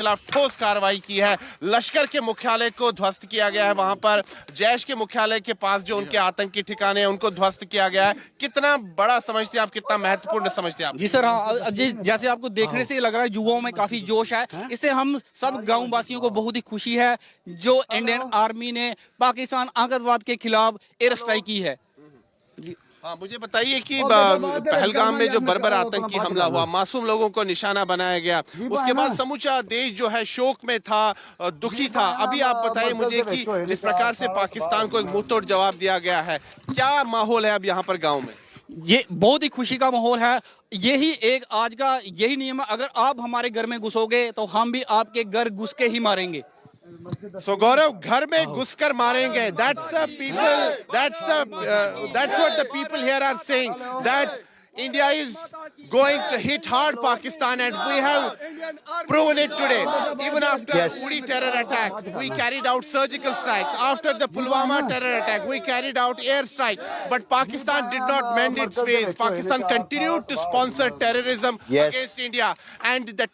खिलाफ ठोस कार्रवाई की है। लश्कर के मुख्यालय को ध्वस्त किया गया है। वहां पर जैश के मुख्यालय के पास जो उनके आतंकी ठिकाने हैं उनको ध्वस्त किया गया है। कितना बड़ा समझते हैं आप, कितना महत्वपूर्ण समझते हैं आप? जी सर, हाँ जी, जैसे आपको देखने से लग रहा है युवाओं में काफी जोश है। इससे हम सब गांव वासियों को बहुत ही खुशी है जो इंडियन आर्मी ने पाकिस्तान आतंकवाद के खिलाफ एयर स्ट्राइक की है। जी हाँ, मुझे बताइए कि पहलगाम में जो बर्बर आतंकी हमला हुआ, मासूम लोगों को निशाना बनाया गया, उसके बाद समूचा देश जो है शोक में था, दुखी था। अभी आप बताइए मुझे कि जिस प्रकार से पाकिस्तान को एक मुंहतोड़ जवाब दिया गया है, क्या माहौल है अब यहाँ पर गाँव में? ये बहुत ही खुशी का माहौल है। यही एक आज का यही नियम है, अगर आप हमारे घर में घुसोगे तो हम भी आपके घर घुस के ही मारेंगे। So गौरव, घर में घुसकर मारेंगे, that's the people, that's what the people here are saying, that India is going to hit hard Pakistan, and we have proven it today. Even after Uri terror attack, we carried out surgical strikes. After the Pulwama terror attack, we carried out air strike. But Pakistan did not mend its ways. Pakistan continued to sponsor terrorism against India. And the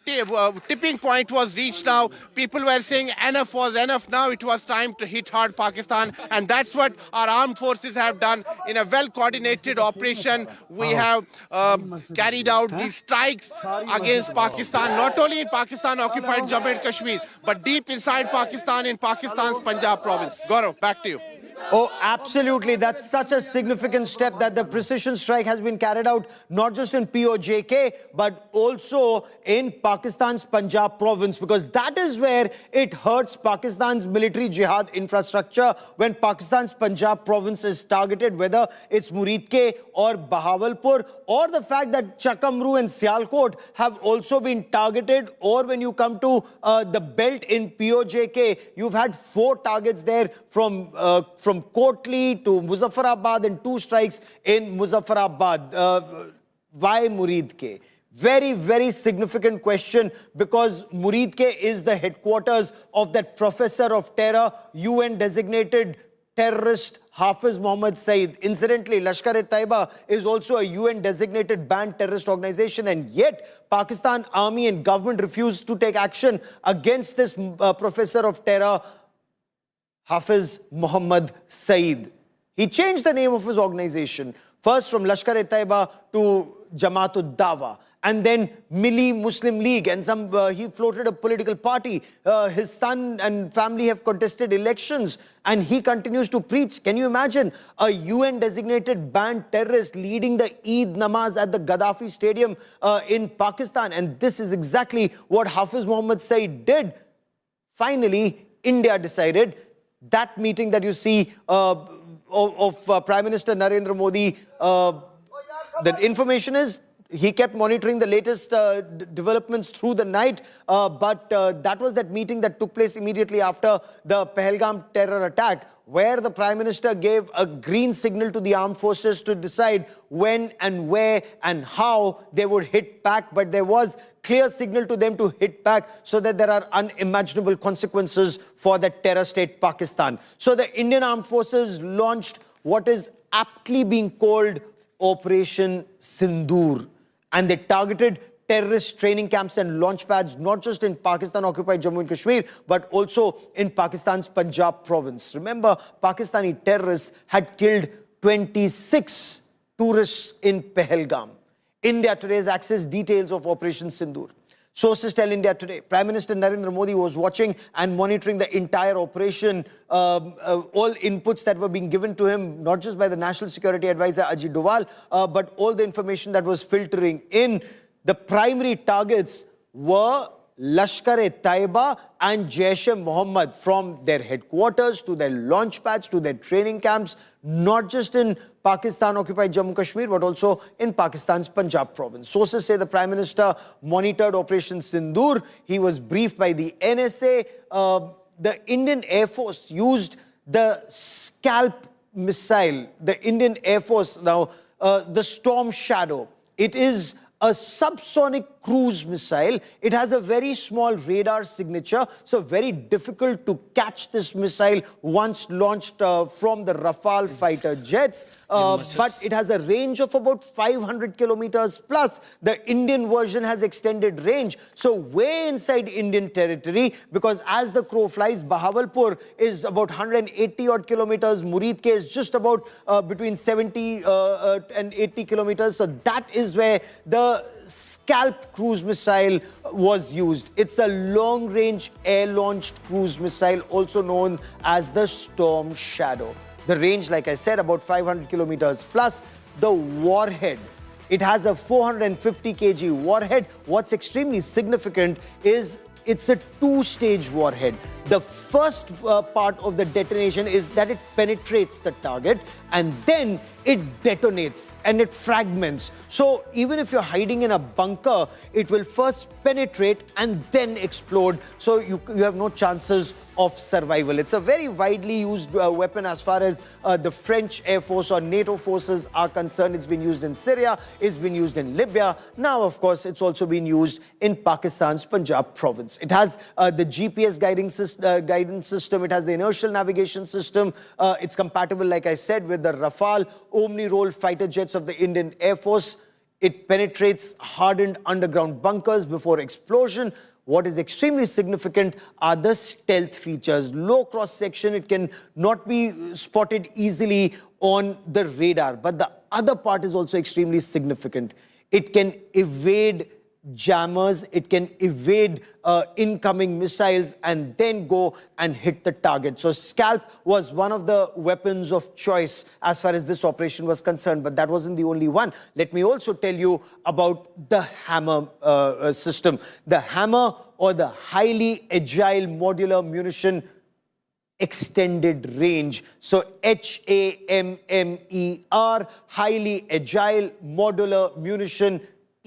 tipping point was reached now. People were saying enough was enough. Now it was time to hit hard Pakistan. And that's what our armed forces have done in a well-coordinated operation. We have carried out these strikes against Pakistan, not only in Pakistan-occupied Jammu and Kashmir, but deep inside Pakistan, in Pakistan's Punjab province. Gaurav, back to you. Oh, absolutely. That's such a significant step that the precision strike has been carried out not just in POJK, but also in Pakistan's Punjab province, because that is where it hurts Pakistan's military jihad infrastructure when Pakistan's Punjab province is targeted, whether it's Muridke or Bahawalpur, or the fact that Chakamru and Sialkot have also been targeted, or when you come to the belt in POJK, you've had 4 targets there from Kotli to Muzaffarabad and 2 strikes in Muzaffarabad. Why Muridke? Very, very significant question, because Muridke is the headquarters of that professor of terror, UN-designated terrorist Hafiz Mohammed Saeed. Incidentally, Lashkar-e-Taiba is also a UN-designated banned terrorist organization, and yet Pakistan army and government refused to take action against this professor of terror, Hafiz Mohammed Saeed. He changed the name of his organization, first from Lashkar-e-Taiba to Jamaat-ud-Dawa, and then Milli Muslim League, and he floated a political party. His son and family have contested elections, and he continues to preach. Can you imagine a UN-designated banned terrorist leading the Eid namaz at the Gaddafi Stadium in Pakistan? And this is exactly what Hafiz Mohammed Saeed did. Finally, India decided. That meeting that you see of Prime Minister Narendra Modi, the information is he kept monitoring the latest developments through the night, but that was that meeting that took place immediately after the Pahalgam terror attack, where the Prime Minister gave a green signal to the armed forces to decide when and where and how they would hit back. But there was clear signal to them to hit back so that there are unimaginable consequences for the terror state Pakistan. So the Indian armed forces launched what is aptly being called Operation Sindoor. And they targeted terrorist training camps and launch pads, not just in Pakistan-occupied Jammu and Kashmir, but also in Pakistan's Punjab province. Remember, Pakistani terrorists had killed 26 tourists in Pahalgam. India Today has accessed details of Operation Sindoor. Sources tell India Today, Prime Minister Narendra Modi was watching and monitoring the entire operation, all inputs that were being given to him, not just by the National Security Advisor Ajit Doval, but all the information that was filtering in. The primary targets were Lashkar-e-Taiba and Jaish-e-Mohammed, from their headquarters to their launch pads to their training camps, not just in Pakistan-occupied Jammu Kashmir, but also in Pakistan's Punjab province. Sources say the Prime Minister monitored Operation Sindoor. He was briefed by the NSA. The Indian Air Force used the Scalp missile. The Indian Air Force, now the Storm Shadow. It is a subsonic cruise missile. It has a very small radar signature, so very difficult to catch this missile once launched from the Rafale fighter jets. But it has a range of about 500 kilometers plus. The Indian version has extended range, so way inside Indian territory, because as the crow flies, Bahawalpur is about 180 odd kilometers, Murid Ke is just about between 70 and 80 kilometers. So that is where the Scalp cruise missile was used. It's a long-range air-launched cruise missile, also known as the Storm Shadow. The range, like I said, about 500 kilometers plus. The warhead, it has a 450 kg warhead. What's extremely significant is it's a two-stage warhead. The first part of the detonation is that it penetrates the target and then it detonates and it fragments. So even if you're hiding in a bunker, it will first penetrate and then explode. So you have no chances of survival. It's a very widely used weapon as far as the French Air Force or NATO forces are concerned. It's been used in Syria, it's been used in Libya. Now, of course, it's also been used in Pakistan's Punjab province. It has the GPS guidance system, it has the inertial navigation system. It's compatible, like I said, with the Rafale Omni-Role fighter jets of the Indian Air Force. It penetrates hardened underground bunkers before explosion. What is extremely significant are the stealth features. Low cross-section, it can not be spotted easily on the radar. But the other part is also extremely significant. It can evade jammers, it can evade incoming missiles and then go and hit the target. So Scalp was one of the weapons of choice as far as this operation was concerned, but that wasn't the only one. Let me also tell you about the Hammer system. The Hammer, or the highly agile modular munition extended range. So HAMMER, highly agile modular munition,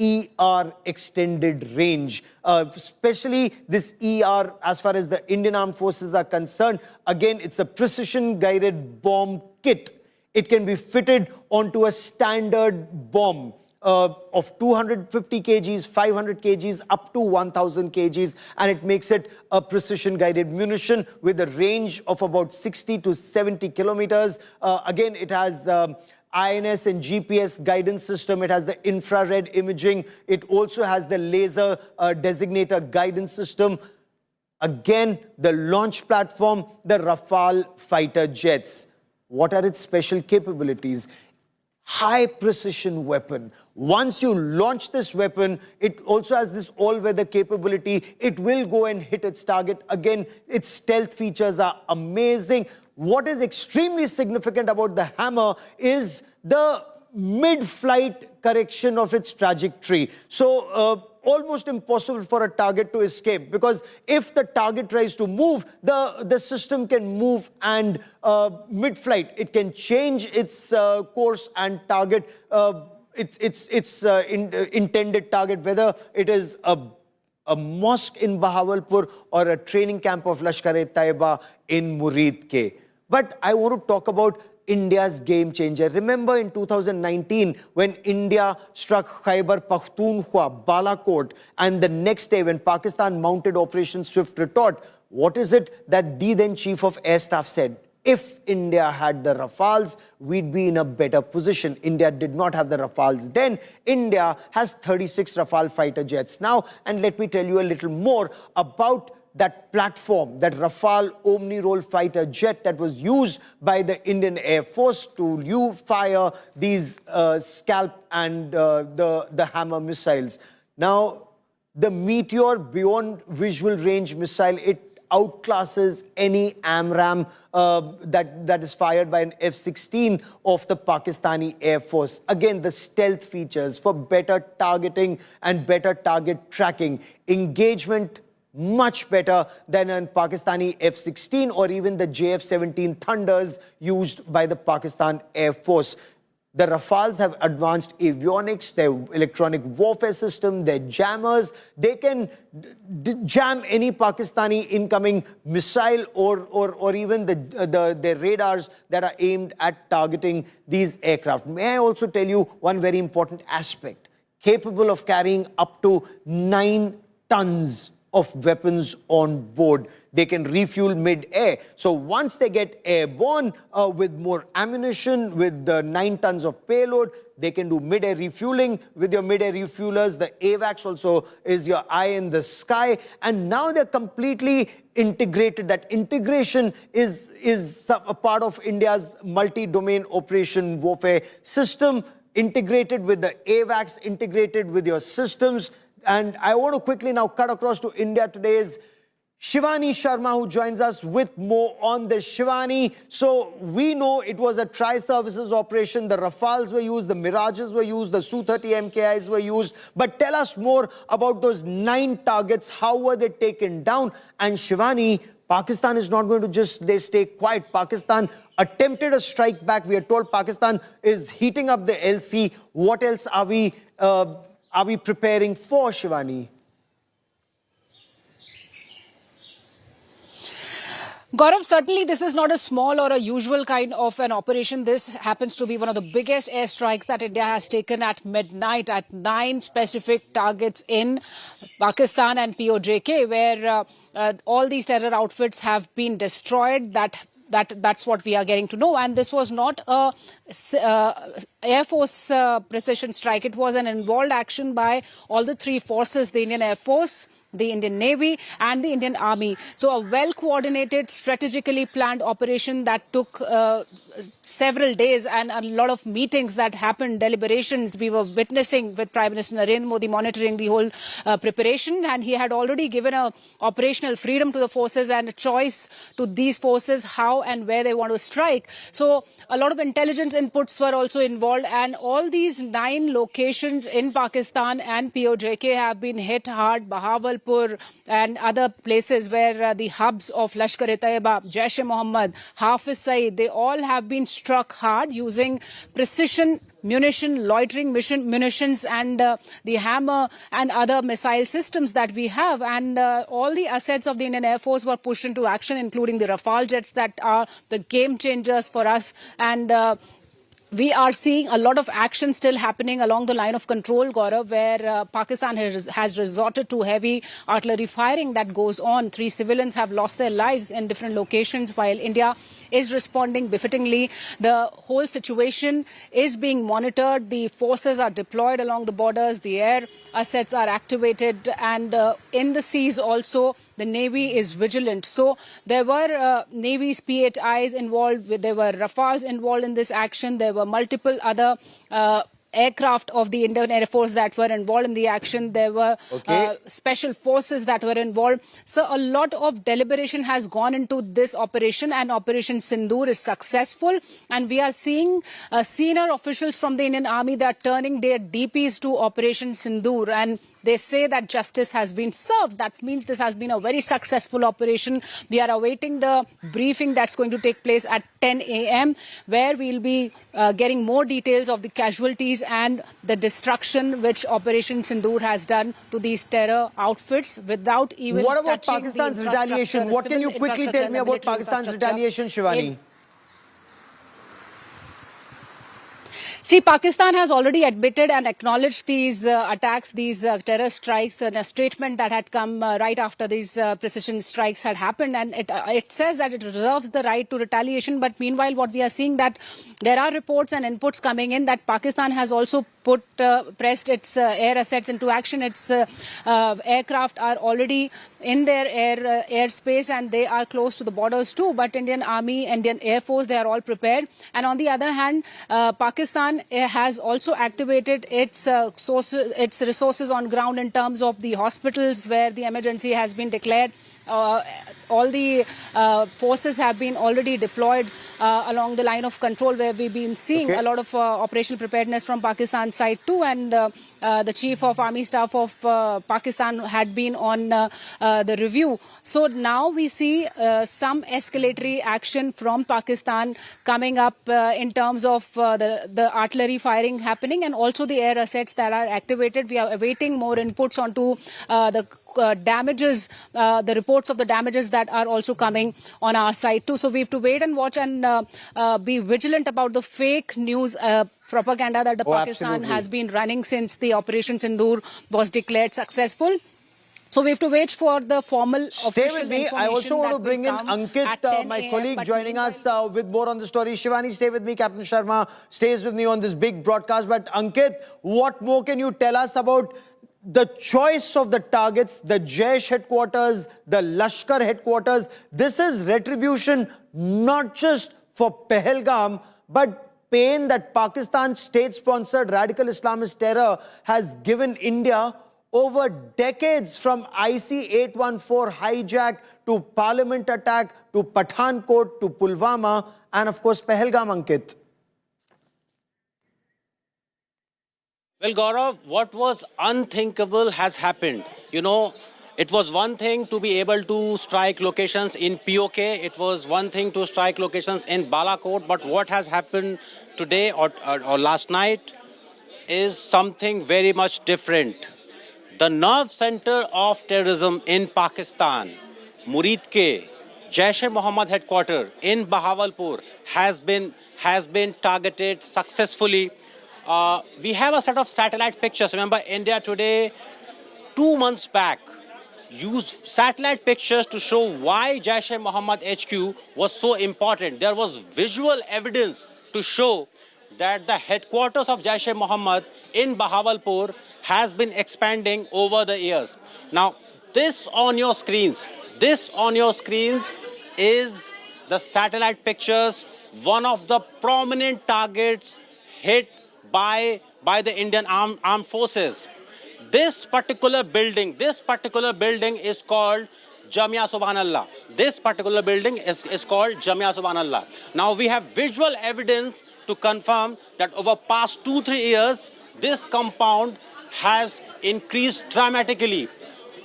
ER, extended range. Especially this ER, as far as the Indian Armed Forces are concerned, again, it's a precision-guided bomb kit. It can be fitted onto a standard bomb of 250 kgs, 500 kgs, up to 1000 kgs, and it makes it a precision-guided munition with a range of about 60 to 70 kilometers. Again, it has INS and GPS guidance system. It has the infrared imaging. It also has the laser designator guidance system. Again, the launch platform, the Rafale fighter jets. What are its special capabilities? High precision weapon. Once you launch this weapon, it also has this all-weather capability. It will go and hit its target. Again, its stealth features are amazing. What is extremely significant about the Hammer is the mid-flight correction of its trajectory. So, almost impossible for a target to escape, because if the target tries to move, the system can move, and mid-flight, it can change its course and target its intended target, whether it is a mosque in Bahawalpur or a training camp of Lashkar-e-Taiba in Murid Ke. But I want to talk about India's game changer. Remember in 2019 when India struck Khyber Pakhtunkhwa, Balakot, and the next day when Pakistan mounted Operation Swift Retort, what is it that the then Chief of Air Staff said? If India had the Rafales, we'd be in a better position. India did not have the Rafales then. India has 36 Rafale fighter jets now. And let me tell you a little more about that platform, that Rafale Omni-Role fighter jet that was used by the Indian Air Force to fire these Scalp and the Hammer missiles. Now, the Meteor beyond visual range missile, it outclasses any AMRAAM that is fired by an F-16 of the Pakistani Air Force. Again, the stealth features for better targeting and better target tracking. Engagement much better than a Pakistani F-16 or even the JF-17 Thunders used by the Pakistan Air Force. The Rafales have advanced avionics, their electronic warfare system, their jammers. They can jam any Pakistani incoming missile or even their radars that are aimed at targeting these aircraft. May I also tell you one very important aspect? capable of carrying up to 9 tons of weapons on board. They can refuel mid-air. So once they get airborne with more ammunition, with 9 tons of payload, they can do mid-air refueling. With your mid-air refuelers, the AWACS also is your eye in the sky. And now they're completely integrated. That integration is a part of India's multi-domain operation warfare system, integrated with the AWACS, integrated with your systems. And I want to quickly now cut across to India Today's Shivani Sharma, who joins us with more on this. Shivani, so we know it was a tri-services operation. The Rafales were used, the Mirages were used, the Su-30 MKIs were used. But tell us more about those 9 targets. How were they taken down? And Shivani, Pakistan is not going to just stay quiet. Pakistan attempted a strike back. We are told Pakistan is heating up the LC. What else are we preparing for, Shivani? Gaurav, certainly this is not a small or a usual kind of an operation. This happens to be one of the biggest airstrikes that India has taken at midnight at 9 specific targets in Pakistan and POJK, where all these terror outfits have been destroyed. That's what we are getting to know. And this was not a Air Force precision strike. It was an involved action by all the 3 forces, the Indian Air Force, the Indian Navy and the Indian Army. So a well-coordinated, strategically planned operation that took several days and a lot of meetings that happened, deliberations we were witnessing with Prime Minister Narendra Modi monitoring the whole preparation. And he had already given a operational freedom to the forces and a choice to these forces how and where they want to strike. So a lot of intelligence inputs were also involved, and all these 9 locations in Pakistan and POJK have been hit hard. Bahawalpur and other places where the hubs of Lashkar-e-Taiba, Jaish-e-Mohammed, Hafiz Saeed, they all have been struck hard using precision munition, loitering munitions and the Hammer and other missile systems that we have. And all the assets of the Indian Air Force were pushed into action, including the Rafale jets that are the game changers for us. And we are seeing a lot of action still happening along the line of control, Gaurav, where Pakistan has resorted to heavy artillery firing that goes on. 3 civilians have lost their lives in different locations, while India is responding befittingly. The whole situation is being monitored. The forces are deployed along the borders. The air assets are activated. And in the seas also, the Navy is vigilant. So there were Navy's P-8Is involved. There were Rafales involved in this action. There were multiple other aircraft of the Indian Air Force that were involved in the action. There were special forces that were involved. So a lot of deliberation has gone into this operation, and Operation Sindoor is successful. And we are seeing senior officials from the Indian Army that are turning their DPs to Operation Sindoor, and they say that justice has been served. That means this has been a very successful operation. We are awaiting the briefing that's going to take place at 10 a.m., where we'll be getting more details of the casualties and the destruction which Operation Sindoor has done to these terror outfits without even What about touching Pakistan's the retaliation? What can you quickly tell me about Pakistan's retaliation, Shivani? See, Pakistan has already admitted and acknowledged these attacks, these terror strikes, in a statement that had come right after these precision strikes had happened. And it says that it reserves the right to retaliation. But meanwhile, what we are seeing that there are reports and inputs coming in that Pakistan has also pressed its air assets into action. Its aircraft are already in their airspace, and they are close to the borders too. But Indian Army, Indian Air Force, they are all prepared. And on the other hand, Pakistan has also activated its resources on ground in terms of the hospitals where the emergency has been declared. All the forces have been already deployed along the line of control, where we've been seeing a lot of operational preparedness from Pakistan's side too. And the Chief of Army Staff of Pakistan had been on the review. So now we see some escalatory action from Pakistan coming up in terms of the artillery firing happening, and also the air assets that are activated. We are awaiting more inputs onto the damages, the reports of the damages that are also coming on our side too. So we have to wait and watch and be vigilant about the fake news propaganda that the Pakistan absolutely. has been running since the Operation Sindoor was declared successful. So we have to wait for the formal Stay official with me. I information also want that to bring in will come Ankit, at 10 my a.m., colleague, but joining us with more on the story. Shivani, stay with me. Captain Sharma stays with me on this big broadcast. But Ankit, what more can you tell us about the choice of the targets, the Jaish headquarters, the Lashkar headquarters? This is retribution not just for Pahalgam, but pain that Pakistan's state-sponsored radical Islamist terror has given India over decades, from IC-814 hijack to Parliament attack to Pathankot to Pulwama and of course Pahalgam, Ankit. Well, Gaurav, what was unthinkable has happened. You know, it was one thing to be able to strike locations in POK. It was one thing to strike locations in Balakot. But what has happened today or last night is something very much different. The nerve center of terrorism in Pakistan, Murid-ke Jaish-e-Mohammed headquarters in Bahawalpur has been targeted successfully. We have a set of satellite pictures. Remember, India Today, 2 months back, used satellite pictures to show why Jaish-e-Mohammed HQ was so important. There was visual evidence to show that the headquarters of Jaish-e-Mohammed in Bahawalpur has been expanding over the years. Now, this on your screens is the satellite pictures, one of the prominent targets hit by the Indian armed forces. This particular building is called Jamia Subhanallah. This particular building is called Jamia Subhanallah. Now we have visual evidence to confirm that over past 2-3 years, this compound has increased dramatically.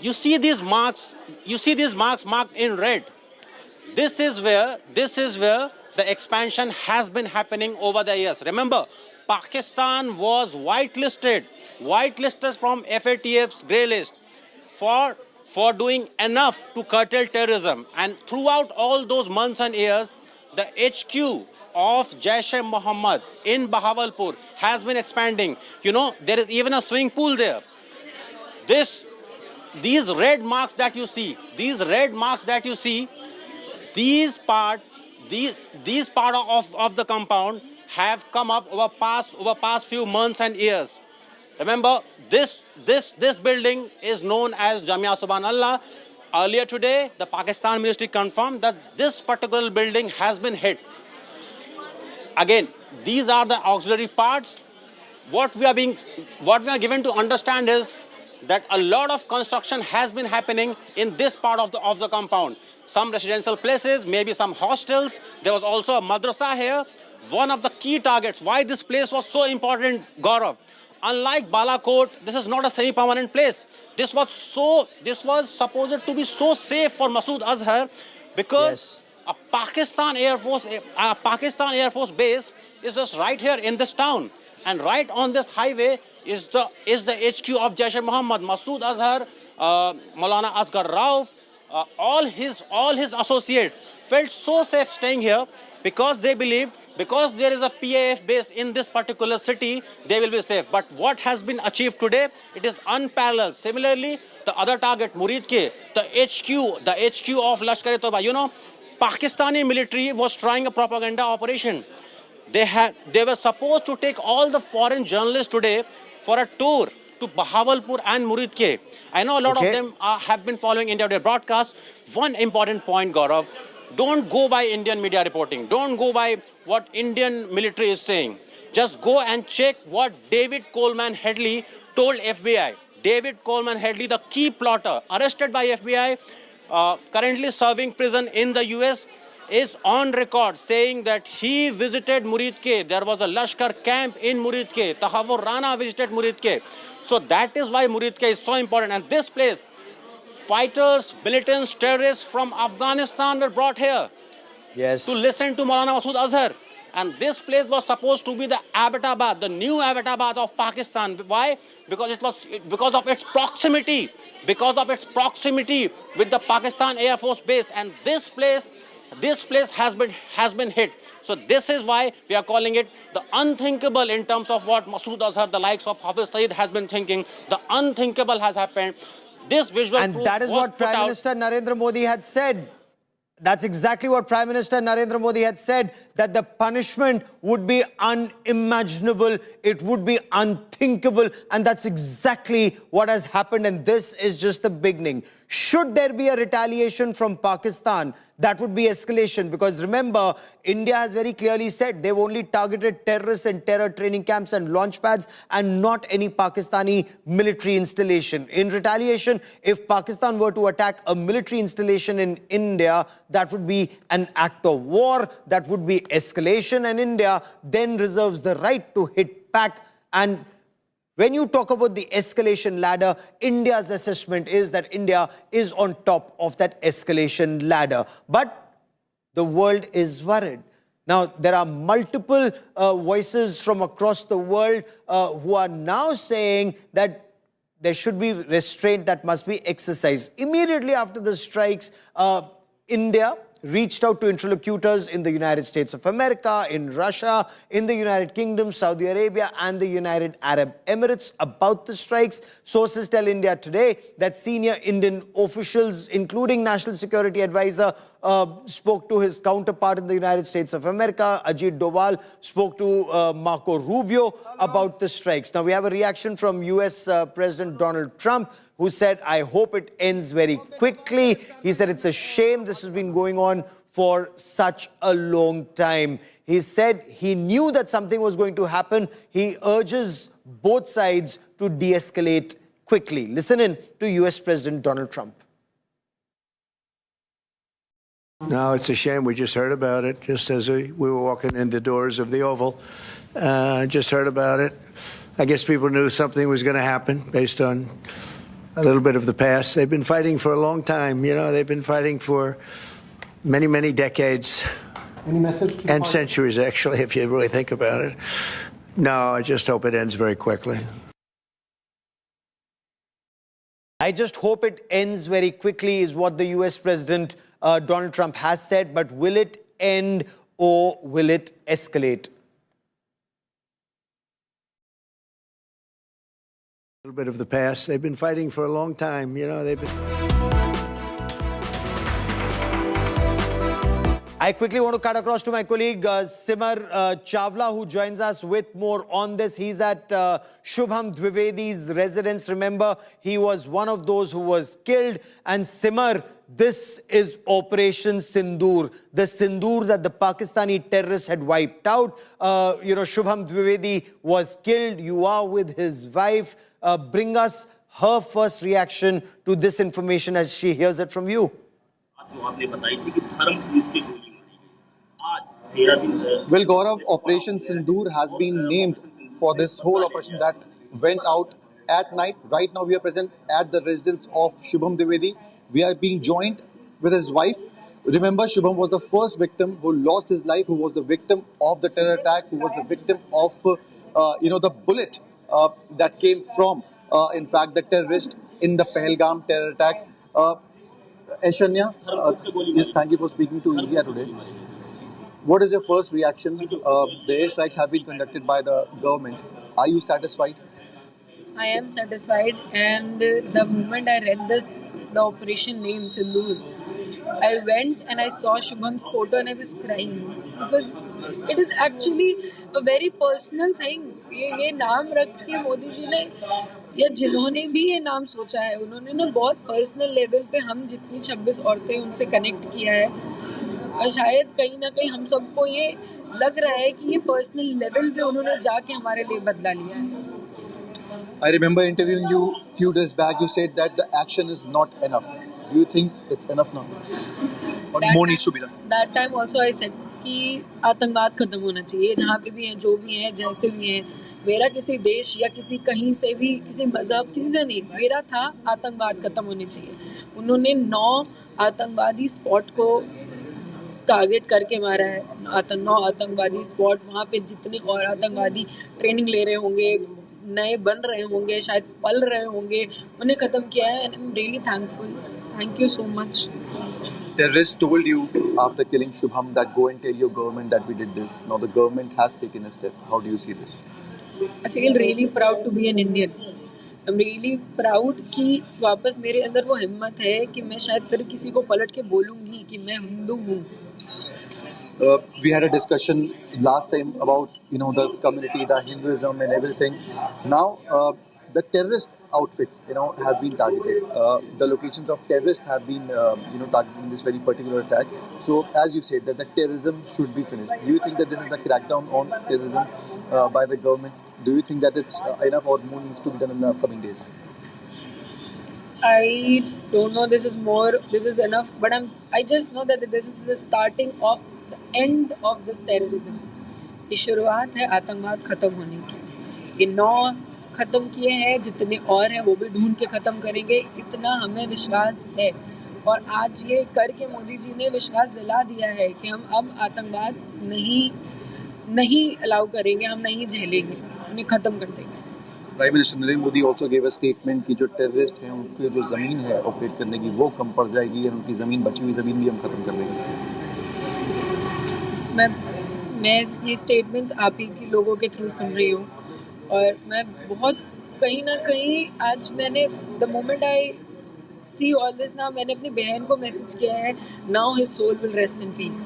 You see these marks marked in red. This is where the expansion has been happening over the years. Remember, Pakistan was whitelisted from FATF's grey list for doing enough to curtail terrorism. And throughout all those months and years, the HQ of Jaish-e-Mohammed in Bahawalpur has been expanding. You know, there is even a swimming pool there. These red marks that you see, these part of the compound have come up over past few months and years. Remember, this building is known as Jamia Subhanallah. Earlier today, the Pakistan ministry confirmed that this particular building has been hit. Again, these are the auxiliary parts. What we are given to understand is that a lot of construction has been happening in this part of the compound. Some residential places, maybe some hostels. There was also a madrasa here. One of the key targets, why this place was so important, Gaurav. Unlike Balakot, this is not a semi-permanent place. This was supposed to be so safe for Masood Azhar because a Pakistan Air Force base is just right here in this town, and right on this highway is the HQ of Jaish-e-Mohammed. Masood Azhar, Maulana Asghar Rauf, all his associates felt so safe staying here because they believed, because there is a PAF base in this particular city, they will be safe. But what has been achieved today, it is unparalleled. Similarly, the other target, Murid-ke, the HQ of Lashkar-e-Toba. You know, Pakistani military was trying a propaganda operation. They were supposed to take all the foreign journalists today for a tour to Bahawalpur and Murid-ke. I know a lot of them have been following India Today broadcast. One important point, Gaurav, don't go by Indian media reporting. Don't go by what Indian military is saying. Just go and check what David Coleman Headley told FBI. David Coleman Headley, the key plotter, arrested by FBI, currently serving prison in the US, is on record saying that he visited Murid-ke. There was a Lashkar camp in Murid-ke. Tahawur Rana visited Murid-ke. So that is why Murid-ke is so important. And this place, fighters, militants, terrorists from Afghanistan were brought here to listen to Maulana Masood Azhar. And this place was supposed to be the Abbottabad, the new Abbottabad of Pakistan. Why? Because of its proximity with the Pakistan Air Force Base. And this place This place has been hit. So this is why we are calling it the unthinkable in terms of what Masood Azhar, the likes of Hafiz Saeed has been thinking. The unthinkable has happened. This visual And proof that is was what put Prime out. Minister Narendra Modi had said. That's exactly what Prime Minister Narendra Modi had said, that the punishment would be unimaginable, it would be unthinkable, and that's exactly what has happened, and this is just the beginning. Should there be a retaliation from Pakistan, that would be escalation, because remember, India has very clearly said they've only targeted terrorists and terror training camps and launch pads and not any Pakistani military installation. In retaliation, if Pakistan were to attack a military installation in India, that would be an act of war, that would be escalation, and India then reserves the right to hit back. And when you talk about the escalation ladder, India's assessment is that India is on top of that escalation ladder. But the world is worried. Now, there are multiple voices from across the world who are now saying that there should be restraint that must be exercised. Immediately after the strikes, India reached out to interlocutors in the United States of America, in Russia, in the United Kingdom, Saudi Arabia, and the United Arab Emirates about the strikes. Sources tell India Today that senior Indian officials, including National Security Advisor, spoke to his counterpart in the United States of America. Ajit Doval spoke to Marco Rubio about the strikes. Now, we have a reaction from US President Donald Trump, who said, I hope it ends very quickly. He said, it's a shame this has been going on for such a long time. He said he knew that something was going to happen. He urges both sides to de-escalate quickly. Listen in to US President Donald Trump. No, it's a shame. We just heard about it just as we were walking in the doors of the Oval. Just heard about it. I guess people knew something was going to happen based on a little bit of the past. They've been fighting for a long time. You know, they've been fighting for many, many decades. Any message to and centuries, actually, if you really think about it. No, I just hope it ends very quickly. I just hope it ends very quickly is what the US President Donald Trump has said. But will it end or will it escalate? A little bit of the past. They've been fighting for a long time. You know, they've been... I quickly want to cut across to my colleague Simar Chawla, who joins us with more on this. He's at Shubham Dwivedi's residence. Remember, he was one of those who was killed. And Simar, this is Operation Sindoor, the Sindoor that the Pakistani terrorists had wiped out. Shubham Dwivedi was killed. You are with his wife. Bring us her first reaction to this information as she hears it from you. Well, Gaurav, Operation Sindoor has been named for this whole operation that went out at night. Right now, we are present at the residence of Shubham Dwivedi. We are being joined with his wife. Remember, Shubham was the first victim who lost his life, who was the victim of the terror attack, who was the victim of, the bullet that came from, in fact, the terrorist in the Pahalgam terror attack. Aishanya, yes, thank you for speaking to India Today. What is your first reaction? The airstrikes have been conducted by the government. Are you satisfied? I am satisfied, and the moment I read the operation name Sindoor, I went and I saw Shubham's photo and I was crying because it is actually a very personal thing. ये नाम रख के मोदी जी ने या जिन्होंने भी ये नाम सोचा है उन्होंने ना बहुत पर्सनल लेवल पे हम जितनी 26 औरतें उनसे कनेक्ट किया है और शायद कहीं ना कहीं हम सबको ये लग रहा है कि ये पर्सनल लेवल पे उन्होंने जाके हमारे लिए बदला लिया है. I remember interviewing you a few days back. You said that the action is not enough. Do you think it's enough now? Or more needs to be done? That time also I said कि आतंकवाद खत्म होना चाहिए जहाँ पे भी हैं जो भी हैं जैसे भी हैं. मेरा किसी देश या किसी कहीं से भी किसी मजहब किसी से नहीं, मेरा था आतंकवाद खत्म होने चाहिए. उन्होंने 9 आतंकवादी स्पॉट को टारगेट करके मारा है. 9 आतंकवादी स्पॉट, वहाँ पे जितने और आतंकवादी ट्रेनिंग ले रहे होंगे, नए बन रहे होंगे, शायद पल रहे होंगे, उन्हें ख़त्म किया है. And I am really thankful. Thank you so much. terrorists told you after killing Shubham that go and tell your government that we did this. Now the government has taken a step. How do you see this? I feel really proud to be an Indian. I'm really proud कि वापस मेरे अंदर वो हिम्मत है कि मैं शायद फिर किसी को पलट के बोलूँगी कि मैं हिंदू हूँ. We had a discussion last time about the community, the Hinduism, and everything. Now the terrorist outfits have been targeted. The locations of terrorists have been targeted in this very particular attack. So as you said that the terrorism should be finished. Do you think that this is the crackdown on terrorism by the government? Do you think that it's enough or more needs to be done in the upcoming days? I don't know. This is more. This is enough. But I just know that this is the starting of the end of this terrorism. ये शुरुआत है आतंकवाद खत्म होने की. ये 9 खत्म किए हैं, जितने और हैं वो भी ढूंढ के खत्म करेंगे. इतना हमें विश्वास है. और आज ये करके मोदी जी ने विश्वास दिला दिया है कि हम अब आतंकवाद नहीं अलाउ करेंगे, हम नहीं झेलेंगे, उन्हें खत्म कर देंगे. Prime Minister Narendra Modi also gave a statement कि जो टेररिस्ट हैं उनकी जो ज़मीन है ऑपरेट करने की वो कम पड़ जाएगी और उनकी ज़मीन बची हुई ज़मीन भी हम ख़त्म कर देंगे. मैं ये स्टेटमेंट्स आप ही के लोगों के थ्रू सुन रही हूँ और मैं बहुत कहीं ना कहीं आज मैंने the moment I see all this now मैंने अपनी बहन को मैसेज किया है now his soul will rest in peace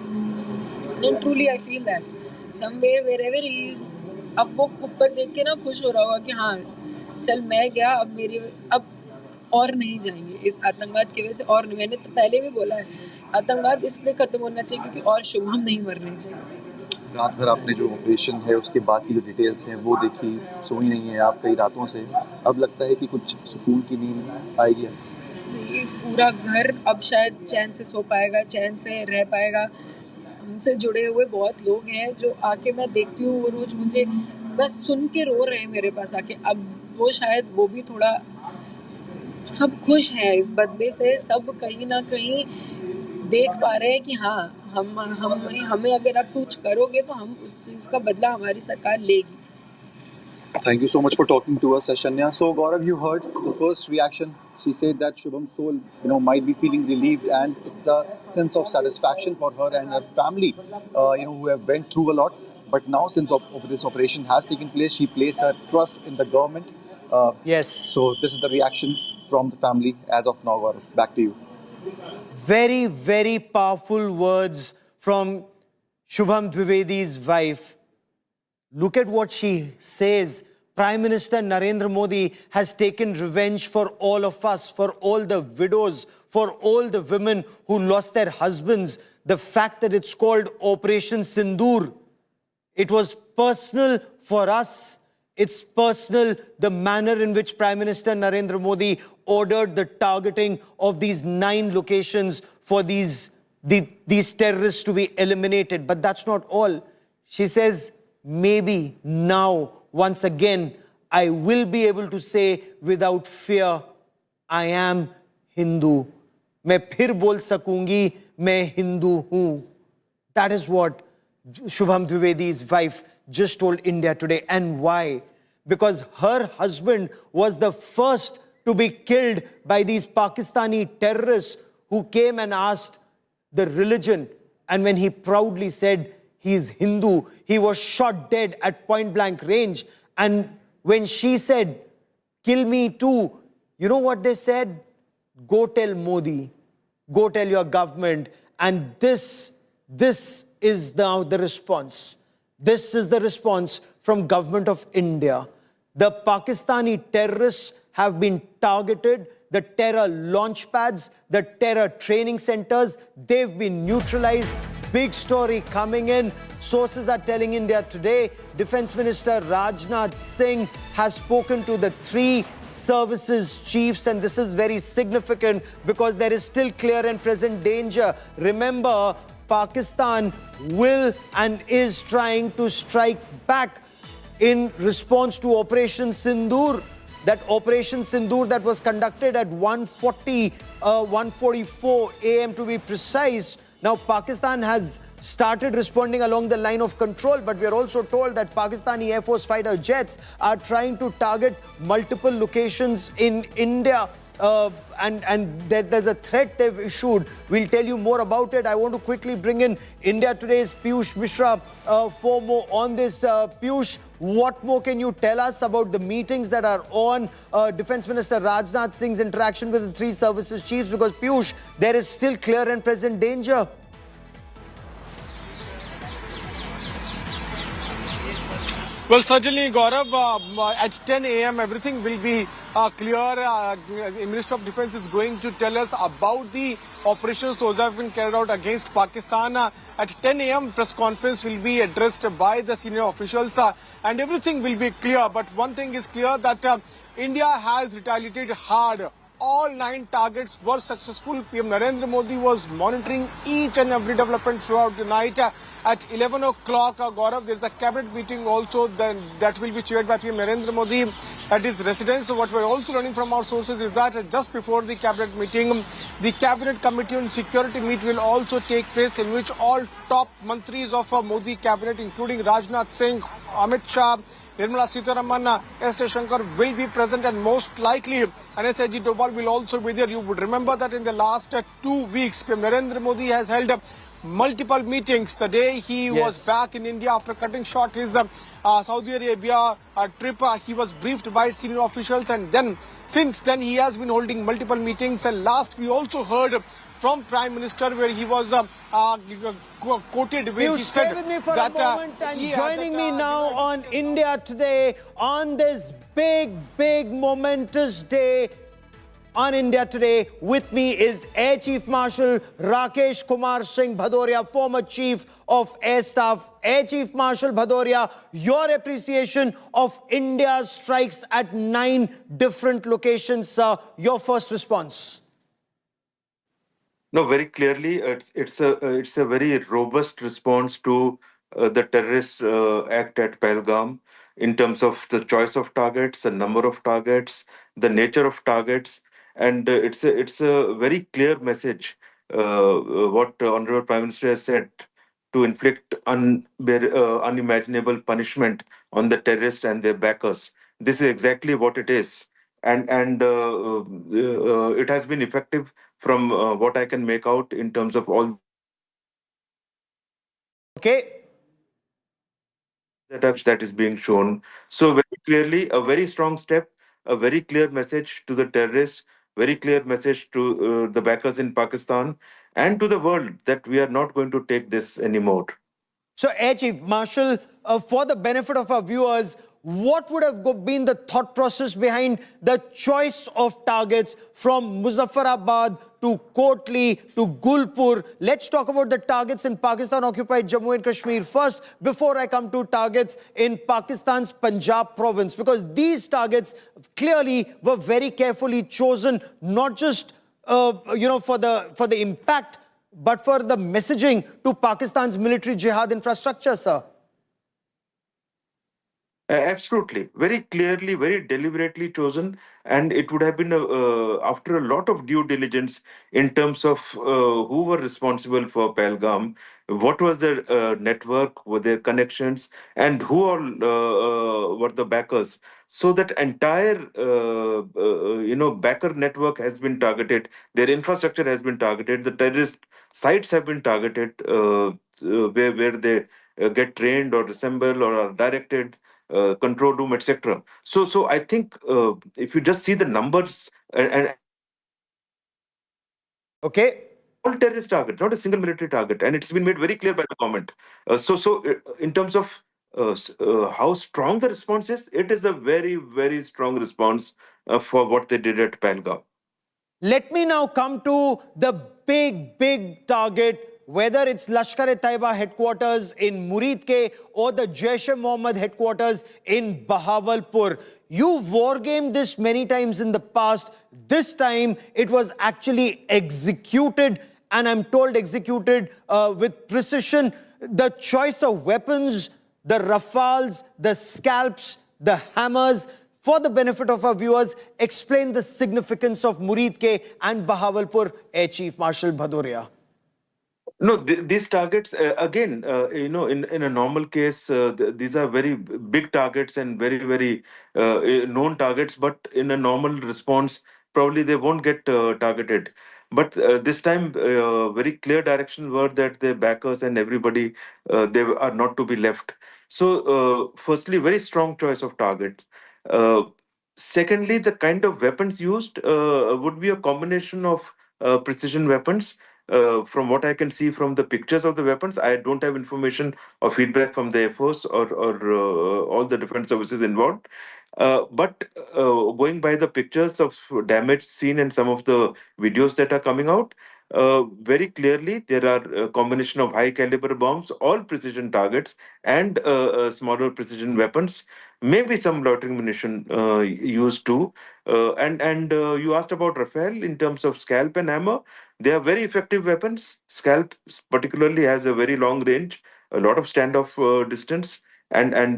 and truly I feel that somewhere wherever he is. अब वो ऊपर देख के ना खुश हो रहा होगा कि हाँ चल मैं गया, अब और नहीं जाएंगे इस आतंकवाद की वजह से. और मैंने तो पहले भी बोला है आतंकवाद इसलिए खत्म होना चाहिए क्योंकि और शुभम नहीं मरने चाहिए. रात भर आपने जो ऑपरेशन है उसके बाद की जो डिटेल्स हैं वो देखी, सोई नहीं है आप कई रातों से. अब लगता है कि कुछ सुकून की नींद आएगी. ये पूरा घर अब शायद चैन से सो पाएगा, चैन से रह पाएगा. हमसे जुड़े हुए बहुत लोग हैं जो आके मैं देखती हूँ वो रोज मुझे बस सुन के रो रहे हैं मेरे पास आके. अब वो शायद वो भी थोड़ा सब खुश हैं इस बदले से. सब कहीं ना कहीं देख पा रहे हैं कि हाँ हमें अगर आप कुछ करोगे तो हम उस चीज़ का बदला हमारी सरकार लेगी. Thank you so much for talking to us, Ashanya. So Gaurav, you heard the first reaction. She said that Shubham's soul, might be feeling relieved, and it's a sense of satisfaction for her and her family, who have went through a lot. But now, since this operation has taken place, she placed her trust in the government. Yes. So this is the reaction from the family as of now, Gaurav. Back to you. Very, very powerful words from Shubham Dwivedi's wife. Look at what she says. Prime Minister Narendra Modi has taken revenge for all of us, for all the widows, for all the women who lost their husbands. The fact that it's called Operation Sindoor, it was personal for us. It's personal, the manner in which Prime Minister Narendra Modi ordered the targeting of these 9 locations for these terrorists to be eliminated. But that's not all. She says, maybe now, once again, I will be able to say without fear, I am Hindu. मैं फिर बोल सकूंगी, मैं हिंदू हूँ. That is what Shubham Dwivedi's wife just told India today. And why? Because her husband was the first to be killed by these Pakistani terrorists who came and asked the religion. And when he proudly said he's Hindu, he was shot dead at point blank range. And when she said, kill me too, you know what they said? Go tell Modi, go tell your government. And this is now the response. This is the response from government of India. The Pakistani terrorists have been targeted. The terror launch pads, the terror training centers, they've been neutralized. Big story coming in. Sources are telling India today, Defense Minister Rajnath Singh has spoken to the 3 services chiefs, and this is very significant because there is still clear and present danger. Remember, Pakistan will and is trying to strike back in response to Operation Sindoor. That Operation Sindoor that was conducted at 1:44 a.m. to be precise. Now, Pakistan has started responding along the line of control, but we are also told that Pakistani Air Force fighter jets are trying to target multiple locations in India. there's a threat they've issued. We'll tell you more about it. I want to quickly bring in India Today's Piyush Mishra for more on this. Piyush, what more can you tell us about the meetings that are on Defence Minister Rajnath Singh's interaction with the three services chiefs? Because Piyush, there is still clear and present danger. Well, certainly, Gaurav, at 10 a.m. everything will be clear. The Minister of Defence is going to tell us about the operations those have been carried out against Pakistan. At 10 a.m. press conference will be addressed by the senior officials and everything will be clear. But one thing is clear that India has retaliated hard. All 9 targets were successful. PM Narendra Modi was monitoring each and every development throughout the night. At 11 o'clock, Gaurav, there is a cabinet meeting also that will be chaired by PM Narendra Modi at his residence. So what we're also learning from our sources is that just before the cabinet meeting, the cabinet committee on security meet will also take place, in which all top mantris of Modi cabinet, including Rajnath Singh, Amit Shah, Nirmala Sitharaman, S. Shankar will be present, and most likely NSIG Dobal will also be there. You would remember that in the last 2 weeks, PM Narendra Modi has held multiple meetings. The day he was back in India after cutting short his Saudi Arabia trip, he was briefed by senior officials, and then since then he has been holding multiple meetings. And last we also heard from Prime Minister where he was quoted where You he stay said with me for that a moment and joining me now on India Today on this big momentous day. On India Today, with me is Air Chief Marshal Rakesh Kumar Singh Bhadoria, former Chief of Air Staff. Air Chief Marshal Bhadoria, your appreciation of India's strikes at 9 different locations, sir. Your first response. No, very clearly, it's a very robust response to the terrorist act at Pahalgam in terms of the choice of targets, the number of targets, the nature of targets, and it's a very clear message. What Honorable Prime Minister has said, to inflict unimaginable punishment on the terrorists and their backers. This is exactly what it is, and it has been effective from what I can make out in terms of all Okay. that is being shown. So very clearly, a very strong step, a very clear message to the terrorists, very clear message to the backers in Pakistan and to the world that we are not going to take this anymore. So, Air Chief Marshal, for the benefit of our viewers, what would have been the thought process behind the choice of targets from Muzaffarabad to Kotli to Gulpur? Let's talk about the targets in Pakistan-occupied Jammu and Kashmir first, before I come to targets in Pakistan's Punjab province, because these targets clearly were very carefully chosen, not just for the impact, but for the messaging to Pakistan's military jihad infrastructure, sir. Absolutely. Very clearly, very deliberately chosen. And it would have been, after a lot of due diligence in terms of who were responsible for Pahalgam, what was their network, were their connections, and who all were the backers. So that entire, backer network has been targeted. Their infrastructure has been targeted. The terrorist sites have been targeted, where they get trained or assemble or are directed. Control room, etc. So I think if you just see the numbers and Okay. all terrorist targets, not a single military target, and it's been made very clear by the government. In terms of how strong the response is, it is a very strong response for what they did at Pahalgam. Let me now come to the big target, whether it's Lashkar-e-Taiba headquarters in Muridke or the Jaish-e-Mohammed headquarters in Bahawalpur. You wargamed this many times in the past. This time it was actually executed, and I'm told executed with precision. The choice of weapons, the Rafales, the scalps, the hammers. For the benefit of our viewers, explain the significance of Muridke and Bahawalpur, Air Chief Marshal Bhadoria. No, these targets, again, in a normal case, these are very big targets and very known targets. But in a normal response, probably they won't get targeted. But this time, very clear directions were that their backers and everybody, they are not to be left. So, firstly, very strong choice of target. Uh, Secondly, the kind of weapons used would be a combination of precision weapons. From what I can see from the pictures of the weapons, I don't have information or feedback from the Air Force or all the defense services involved. But going by the pictures of damage seen and some of the videos that are coming out, very clearly there are a combination of high caliber bombs, all precision targets, and smaller precision weapons. Maybe some loitering munition used too. And you asked about Rafale in terms of scalp and hammer. They are very effective weapons. Scalp particularly has a very long range, a lot of standoff distance, and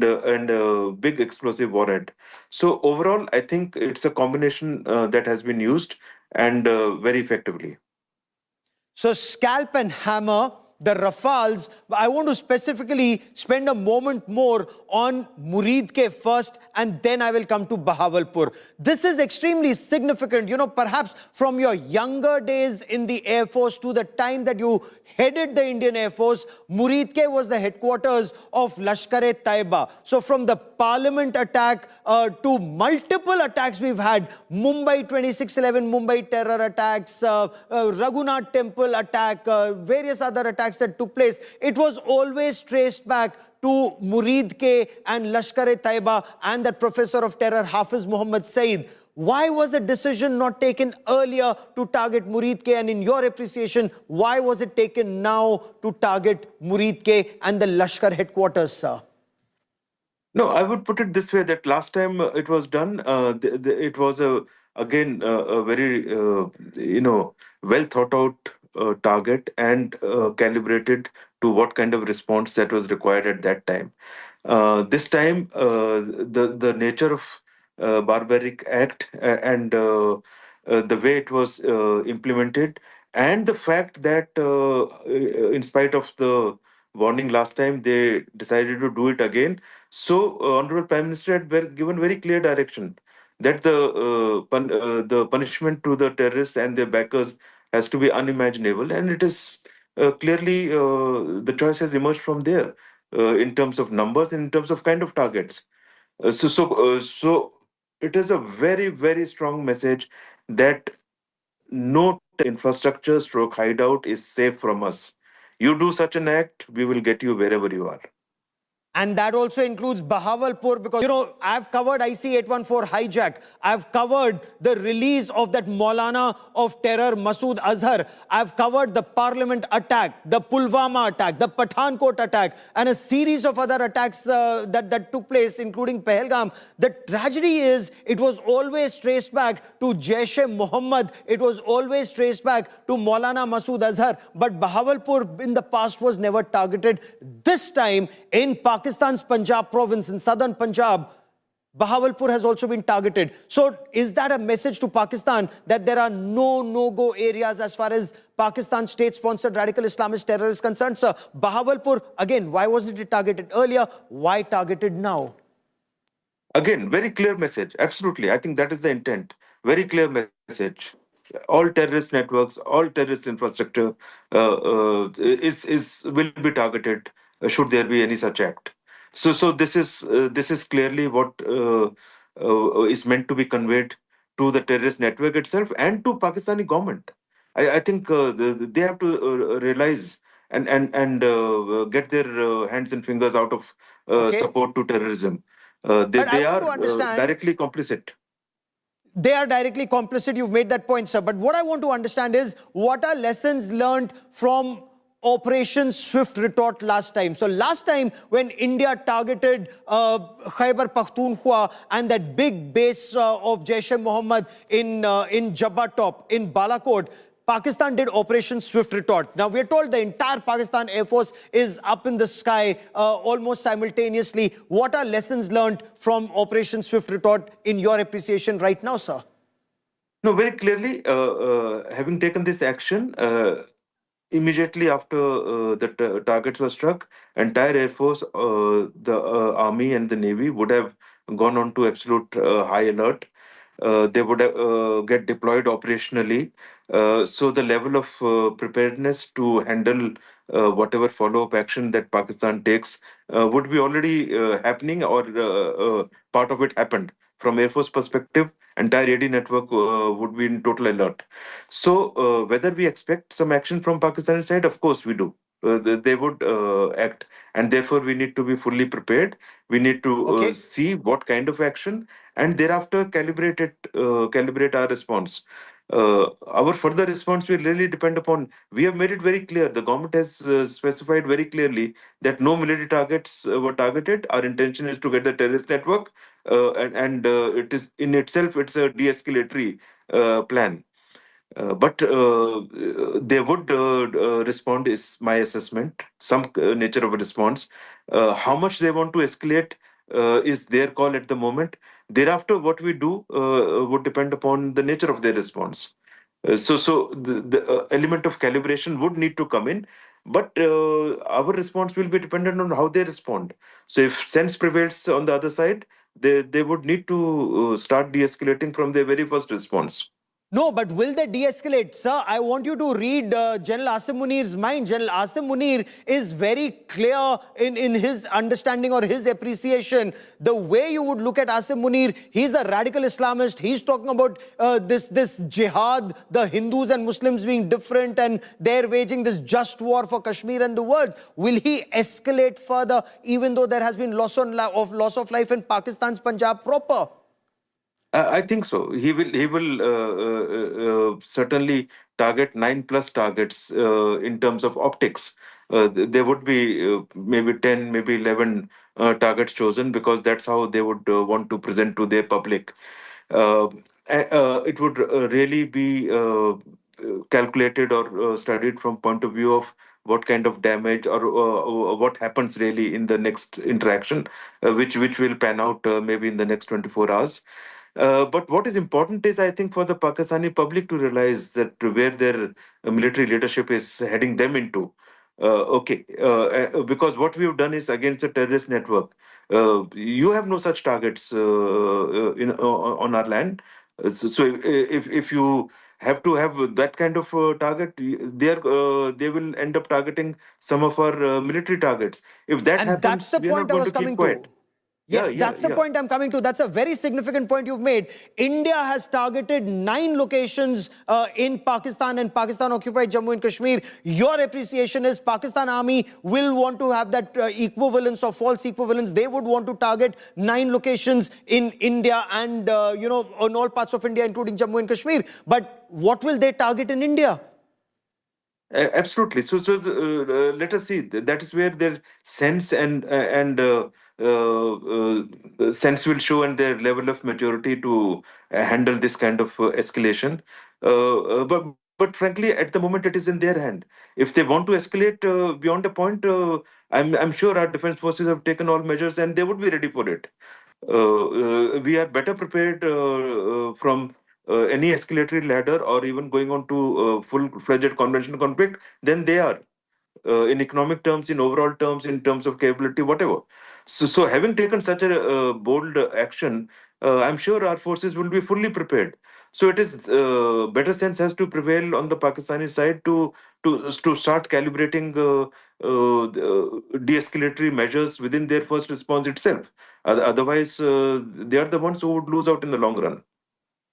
big explosive warhead. So overall, I think it's a combination that has been used and very effectively. So scalp and hammer, the Rafales, I want to specifically spend a moment more on Muridke first, and then I will come to Bahawalpur. This is extremely significant. You know, perhaps from your younger days in the Air Force to the time that you headed the Indian Air Force, Muridke was the headquarters of Lashkar-e-Taiba. So from the Parliament attack to multiple attacks we've had, Mumbai 26/11, Mumbai terror attacks, Raghunath Temple attack, various other attacks that took place, it was always traced back to Muridke and Lashkar-e-Taiba and that professor of terror, Hafiz Muhammad Saeed. Why was a decision not taken earlier to target Muridke? And in your appreciation, why was it taken now to target Muridke and the Lashkar headquarters, sir? No, I would put it this way: that last time it was done, it was a very well thought out target and calibrated to what kind of response that was required at that time. This time, the nature of barbaric act and the way it was implemented, and the fact that in spite of the warning last time, they decided to do it again. So, Honorable Prime Minister had given very clear direction that the punishment to the terrorists and their backers has to be unimaginable, and it is clearly the choice has emerged from there in terms of numbers, in terms of kind of targets. So it is a very, very strong message that no infrastructure stroke hideout is safe from us. You do such an act, we will get you wherever you are. And that also includes Bahawalpur, because, you know, I've covered IC-814 hijack. I've covered the release of that Maulana of terror, Masood Azhar. I've covered the Parliament attack, the Pulwama attack, the Pathankot attack, and a series of other attacks that took place, including Pahalgam. The tragedy is, it was always traced back to Jaish-e-Mohammed. It was always traced back to Maulana Masood Azhar. But Bahawalpur in the past was never targeted. This time, in Pakistan's Punjab province, in southern Punjab, Bahawalpur has also been targeted. So is that a message to Pakistan that there are no-go areas as far as Pakistan state-sponsored radical Islamist terror is concerned, sir? Bahawalpur, again, why wasn't it targeted earlier? Why targeted now? Again, very clear message. Absolutely. I think that is the intent. Very clear message. All terrorist networks, all terrorist infrastructure will be targeted should there be any such act. So this is clearly what is meant to be conveyed to the terrorist network itself and to Pakistani government. I think they have to realize and get their hands and fingers out of support to terrorism. They are directly complicit. They are directly complicit. You've made that point, sir. But what I want to understand is, what are lessons learned from Operation Swift Retort last time? So last time when India targeted Khyber Pakhtunkhwa and that big base of Jaish-e-Mohammed in Jabba Top, in Balakot, Pakistan did Operation Swift Retort. Now, we're told the entire Pakistan Air Force is up in the sky almost simultaneously. What are lessons learned from Operation Swift Retort in your appreciation right now, sir? No, very clearly, having taken this action, immediately after the targets were struck, entire Air Force, the Army and the Navy would have gone on to absolute high alert. they would get deployed operationally. So the level of preparedness to handle whatever follow-up action that Pakistan takes would be already happening, or part of it happened. From Air Force perspective, entire AD network would be in total alert. So whether we expect some action from Pakistani side, of course we do. They would act, and therefore we need to be fully prepared. We need to Okay. see what kind of action, and thereafter calibrate our response. Our further response will really depend upon. We have made it very clear. The government has specified very clearly that no military targets were targeted. Our intention is to get the terrorist network, and it is in itself it's a de-escalatory plan. But they would respond, is my assessment, some nature of a response. How much they want to escalate is their call at the moment. Thereafter, what we do would depend upon the nature of their response. So the element of calibration would need to come in, but our response will be dependent on how they respond. So if sense prevails on the other side, they would need to start de-escalating from their very first response. No, but will they de-escalate? Sir, I want you to read General Asim Munir's mind. General Asim Munir is very clear in his understanding or his appreciation. The way you would look at Asim Munir, he's a radical Islamist. He's talking about this jihad, the Hindus and Muslims being different, and they're waging this just war for Kashmir and the world. Will he escalate further, even though there has been loss of life in Pakistan's Punjab proper? I think so. He will. He will certainly target 9+ targets in terms of optics. There would be maybe 10, maybe 11 targets chosen, because that's how they would want to present to their public. It would really be calculated or studied from point of view of what kind of damage, or what happens really in the next interaction, which will pan out maybe in the next 24 hours. But what is important is, I think, for the Pakistani public to realize that where their military leadership is heading them into. Because what we have done is against a terrorist network. You have no such targets on our land. So if you have to have that kind of target, they will end up targeting some of our military targets. If that And that's happens, the we are not point I going was to keep coming quiet. to. Yes, Yeah, that's the yeah. point I'm coming to. That's a very significant point you've made. India has targeted 9 locations in Pakistan and Pakistan-occupied Jammu and Kashmir. Your appreciation is Pakistan Army will want to have that equivalence or false equivalence. They would want to target 9 locations in India and, in all parts of India, including Jammu and Kashmir. But what will they target in India? Absolutely. So let us see. That is where their sense and sense will show, and their level of maturity to handle this kind of escalation. But frankly, at the moment, it is in their hand. If they want to escalate beyond a point, I'm sure our defense forces have taken all measures, and they would be ready for it. We are better prepared from any escalatory ladder, or even going on to full-fledged conventional conflict, than they are in economic terms, in overall terms, in terms of capability, whatever. So having taken such a bold action, I'm sure our forces will be fully prepared. So it is better sense has to prevail on the Pakistani side to start calibrating de-escalatory measures within their first response itself. Otherwise, they are the ones who would lose out in the long run.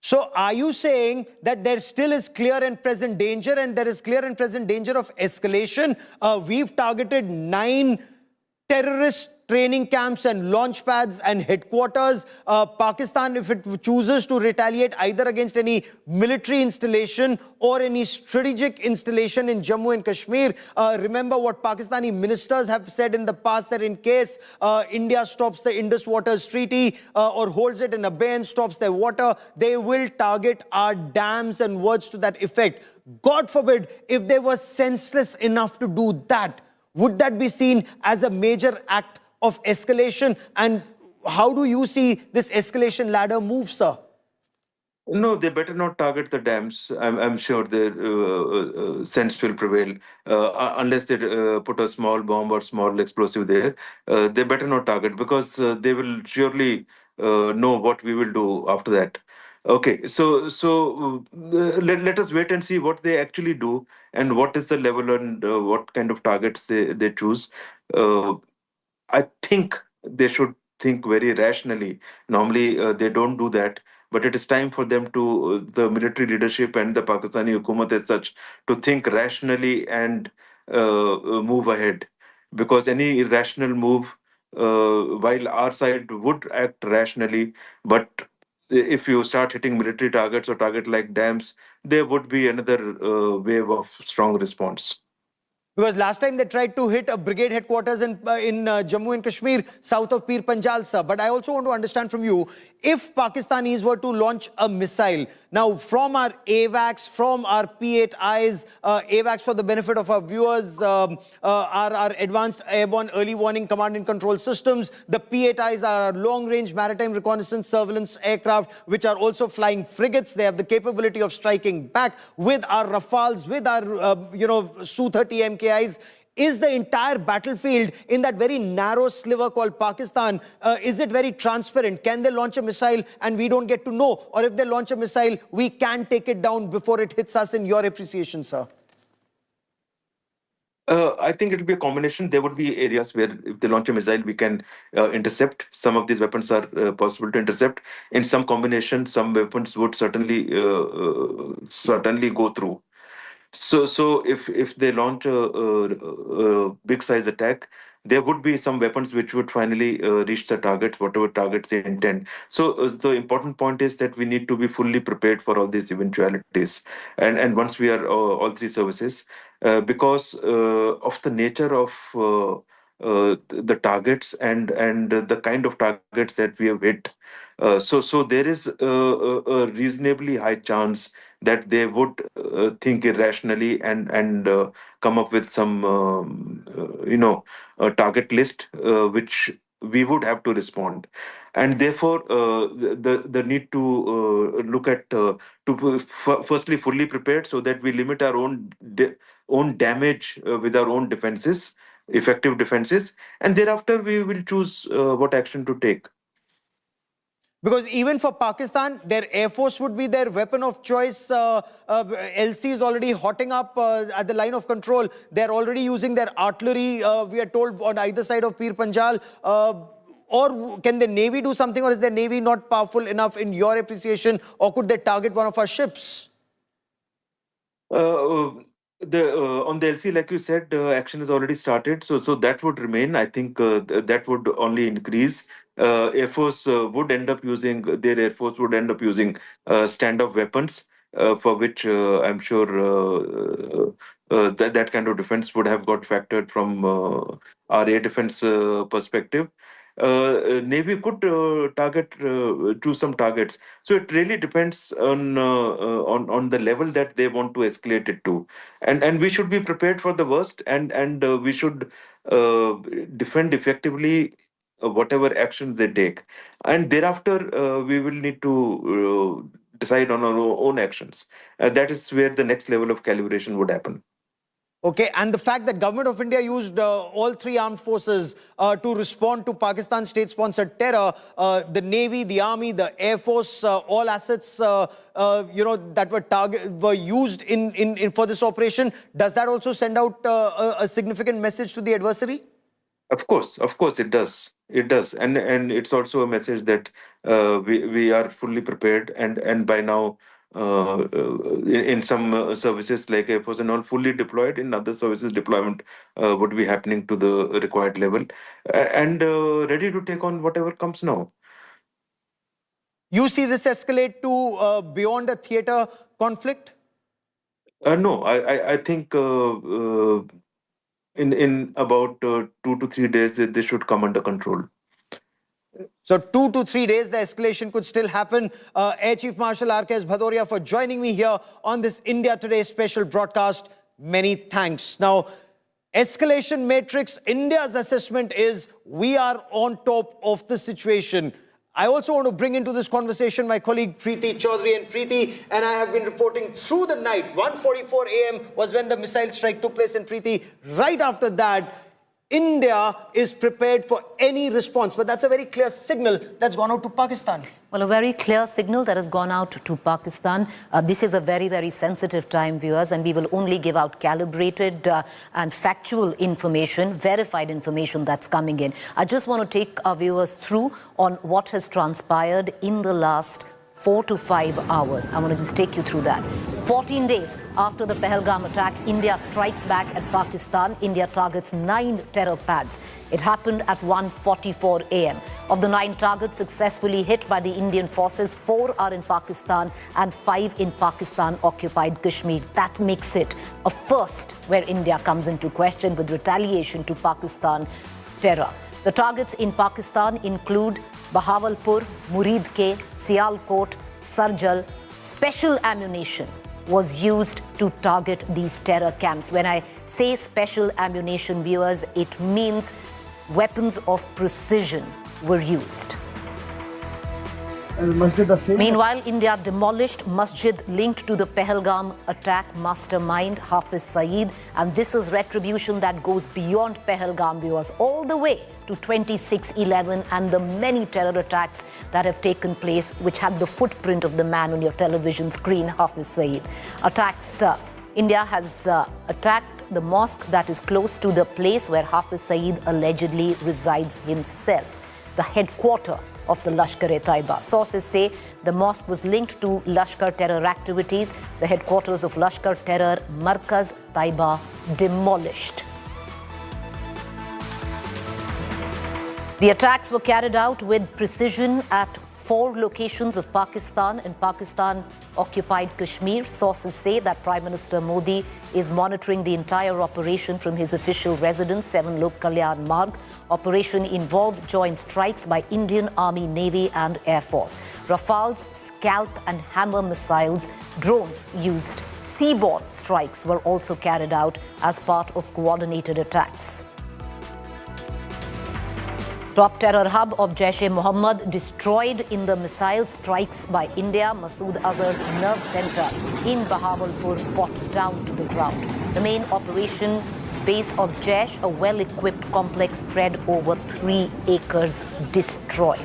So are you saying that there still is clear and present danger, and there is clear and present danger of escalation? We've targeted 9 terrorist training camps and launch pads and headquarters. Pakistan, if it chooses to retaliate either against any military installation or any strategic installation in Jammu and Kashmir, remember what Pakistani ministers have said in the past, that in case India stops the Indus Waters Treaty or holds it in abeyance, stops their water, they will target our dams, and words to that effect. God forbid, if they were senseless enough to do that, would that be seen as a major act of escalation? And how do you see this escalation ladder move, sir? No, they better not target the dams. I'm sure their sense will prevail. Unless they put a small bomb or small explosive there, they better not target, because they will surely know what we will do after that. Okay, let us wait and see what they actually do and what is the level and what kind of targets they choose. Uh, I think they should think very rationally. Normally, they don't do that, but it is time for them to, the military leadership and the Pakistani Hukumat as such, to think rationally and move ahead. Because any irrational move, while our side would act rationally, but if you start hitting military targets or target like dams, there would be another wave of strong response. Because last time they tried to hit a brigade headquarters in Jammu and Kashmir, south of Pir Panjal, sir. But I also want to understand from you, if Pakistanis were to launch a missile, now from our AWACS, from our P8Is, AWACS for the benefit of our viewers, our Advanced Airborne Early Warning Command and Control Systems, the P8Is are long-range maritime reconnaissance surveillance aircraft, which are also flying frigates. They have the capability of striking back with our Rafales, with our, Su-30 MKIs. Is the entire battlefield in that very narrow sliver called Pakistan, is it very transparent? Can they launch a missile and we don't get to know? Or if they launch a missile, we can take it down before it hits us, in your appreciation, sir? I think it will be a combination. There would be areas where if they launch a missile, we can intercept. Some of these weapons are possible to intercept. In some combination, some weapons would certainly go through. So if they launch a big size attack, there would be some weapons which would finally reach the targets, whatever targets they intend. So the important point is that we need to be fully prepared for all these eventualities. And once we are all three services, because of the nature of the targets and the kind of targets that we have hit. So there is a reasonably high chance that they would think irrationally and come up with some a target list which we would have to respond, and therefore the need to look at firstly fully prepared so that we limit our own damage with our own defenses, effective defenses, and thereafter we will choose what action to take. Because even for Pakistan, their Air Force would be their weapon of choice. LC is already hotting up at the line of control. They're already using their artillery, we are told, on either side of Pir Panjal. Or can the Navy do something, or is the Navy not powerful enough in your appreciation, or could they target one of our ships? On the LC, like you said, action has already started, so that would remain. I think that would only increase. Air Force would end up using their Air Force would end up using stand-off weapons, for which I'm sure that kind of defense would have got factored from our air defense perspective. Navy could choose some targets. So it really depends on the level that they want to escalate it to, and we should be prepared for the worst, and we should defend effectively whatever actions they take, and thereafter we will need to decide on our own actions. That is where the next level of calibration would happen. Okay, and the fact that Government of India used all three armed forces to respond to Pakistan's state-sponsored terror, the Navy, the Army, the Air Force, all assets, that were used for this operation, does that also send out a significant message to the adversary? Of course, it does. It does, and it's also a message that we are fully prepared, and by now, in some services like Air Force and all, fully deployed. In other services, deployment would be happening to the required level, and ready to take on whatever comes now. You see this escalate to beyond a theater conflict? No, I think in about 2 to 3 days they should come under control. So 2 to 3 days, the escalation could still happen. Air Chief Marshal R.K.S. Bhadoria for joining me here on this India Today special broadcast. Many thanks. Now, escalation matrix, India's assessment is we are on top of the situation. I also want to bring into this conversation my colleague Preeti Chaudhary. And Preeti and I have been reporting through the night. 1:44 a.m. was when the missile strike took place in Preeti. Right after that, India is prepared for any response. But that's a very clear signal that's gone out to Pakistan. Well, a very clear signal that has gone out to Pakistan. This is a very, very sensitive time, viewers, and we will only give out calibrated and factual information, verified information that's coming in. I just want to take our viewers through on what has transpired in the last 4 to 5 hours. I want to just take you through that. 14 days after the Pahalgam attack, India strikes back at Pakistan. India targets 9 terror pads. It happened at 1:44 a.m. Of the 9 targets successfully hit by the Indian forces, 4 are in Pakistan and 5 in Pakistan-occupied Kashmir. That makes it a first where India comes into question with retaliation to Pakistan terror. The targets in Pakistan include Bahawalpur, Muridke, Sialkot, Sarjal. Special ammunition was used to target these terror camps. When I say special ammunition, viewers, it means weapons of precision were used. Meanwhile, India demolished masjid linked to the Pahalgam attack mastermind Hafiz Saeed, and this is retribution that goes beyond Pahalgam, viewers, all the way to 26/11 and the many terror attacks that have taken place, which had the footprint of the man on your television screen, Hafiz Saeed. India has attacked the mosque that is close to the place where Hafiz Saeed allegedly resides himself, the headquarters of the Lashkar-e-Taiba. Sources say the mosque was linked to Lashkar terror activities. The headquarters of Lashkar terror, Markaz Taiba, demolished. The attacks were carried out with precision at 4 locations of Pakistan and Pakistan-occupied Kashmir. Sources say that Prime Minister Modi is monitoring the entire operation from his official residence, 7 Lok Kalyan Marg. Operation involved joint strikes by Indian Army, Navy and Air Force. Rafales, Scalp and Hammer missiles, drones used. Seaborne strikes were also carried out as part of coordinated attacks. Top terror hub of Jaish-e-Mohammed destroyed in the missile strikes by India. Masood Azhar's nerve center in Bahawalpur brought down to the ground. The main operation base of Jaish, a well-equipped complex spread over 3 acres, destroyed.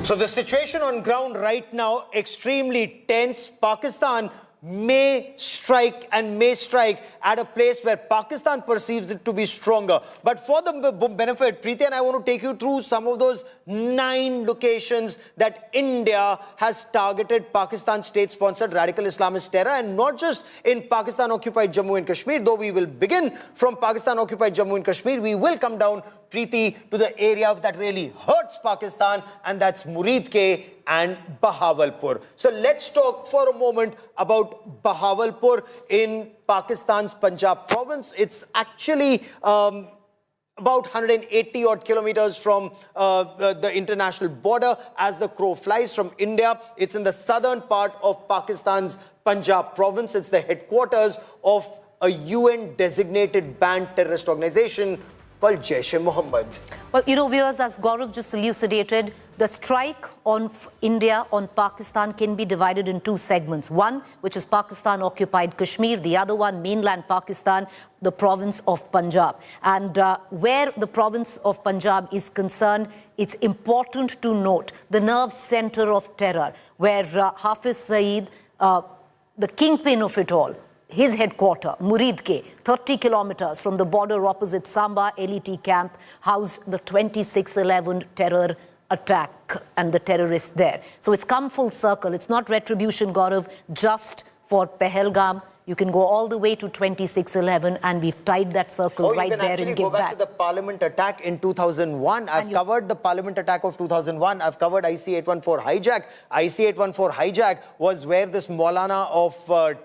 So the situation on ground right now, extremely tense. Pakistan may strike at a place where Pakistan perceives it to be stronger. But for the benefit, Preeti and I want to take you through some of those 9 locations that India has targeted Pakistan state-sponsored radical Islamist terror, and not just in Pakistan-occupied Jammu and Kashmir. Though we will begin from Pakistan-occupied Jammu and Kashmir, we will come down, Preeti, to the area that really hurts Pakistan, and that's Muridke and Bahawalpur. So let's talk for a moment about Bahawalpur in Pakistan's Punjab province. It's actually about 180 odd kilometers from the international border as the crow flies from India. It's in the southern part of Pakistan's Punjab province. It's the headquarters of a UN designated banned terrorist organization called Jaish-e-Mohammed. Well, you know, viewers, as Gaurav just elucidated, the strike on India on Pakistan can be divided in 2 segments. One, which is Pakistan-occupied Kashmir. The other one, mainland Pakistan, the province of Punjab. And where the province of Punjab is concerned, it's important to note the nerve center of terror, where Hafiz Saeed, the kingpin of it all, his headquarters, Muridke, 30 kilometers from the border opposite Samba LET camp, housed the 26/11 terror attack and the terrorists there. So it's come full circle. It's not retribution, Gaurav, just for Pahalgam. You can go all the way to 2611, and we've tied that circle right there and give go back to the Parliament attack in 2001. I've covered the Parliament attack of 2001. I've covered IC-814 hijack. IC-814 hijack was where this Maulana of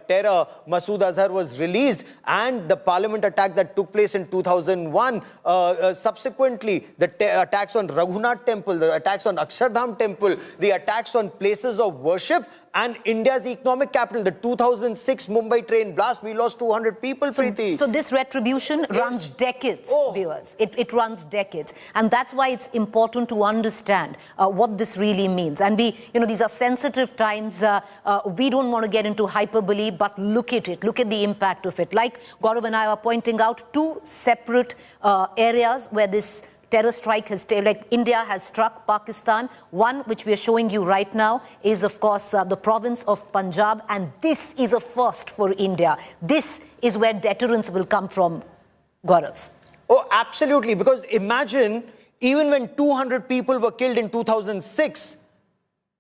terror, Masood Azhar, was released, and the Parliament attack that took place in 2001. Subsequently, the attacks on Raghunath Temple, the attacks on Akshardham Temple, the attacks on places of worship, and India's economic capital, the 2006 Mumbai train blast, we lost 200 people, Preeti. So this retribution runs decades, viewers. It runs decades. And that's why it's important to understand what this really means. And these are sensitive times. We don't want to get into hyperbole, but look at it. Look at the impact of it. Like Gaurav and I are pointing out, two separate areas where this terror strike like India has struck Pakistan. One, which we are showing you right now, is of course the province of Punjab, and this is a first for India. This is where deterrence will come from, Gaurav. Oh, absolutely, because imagine, even when 200 people were killed in 2006,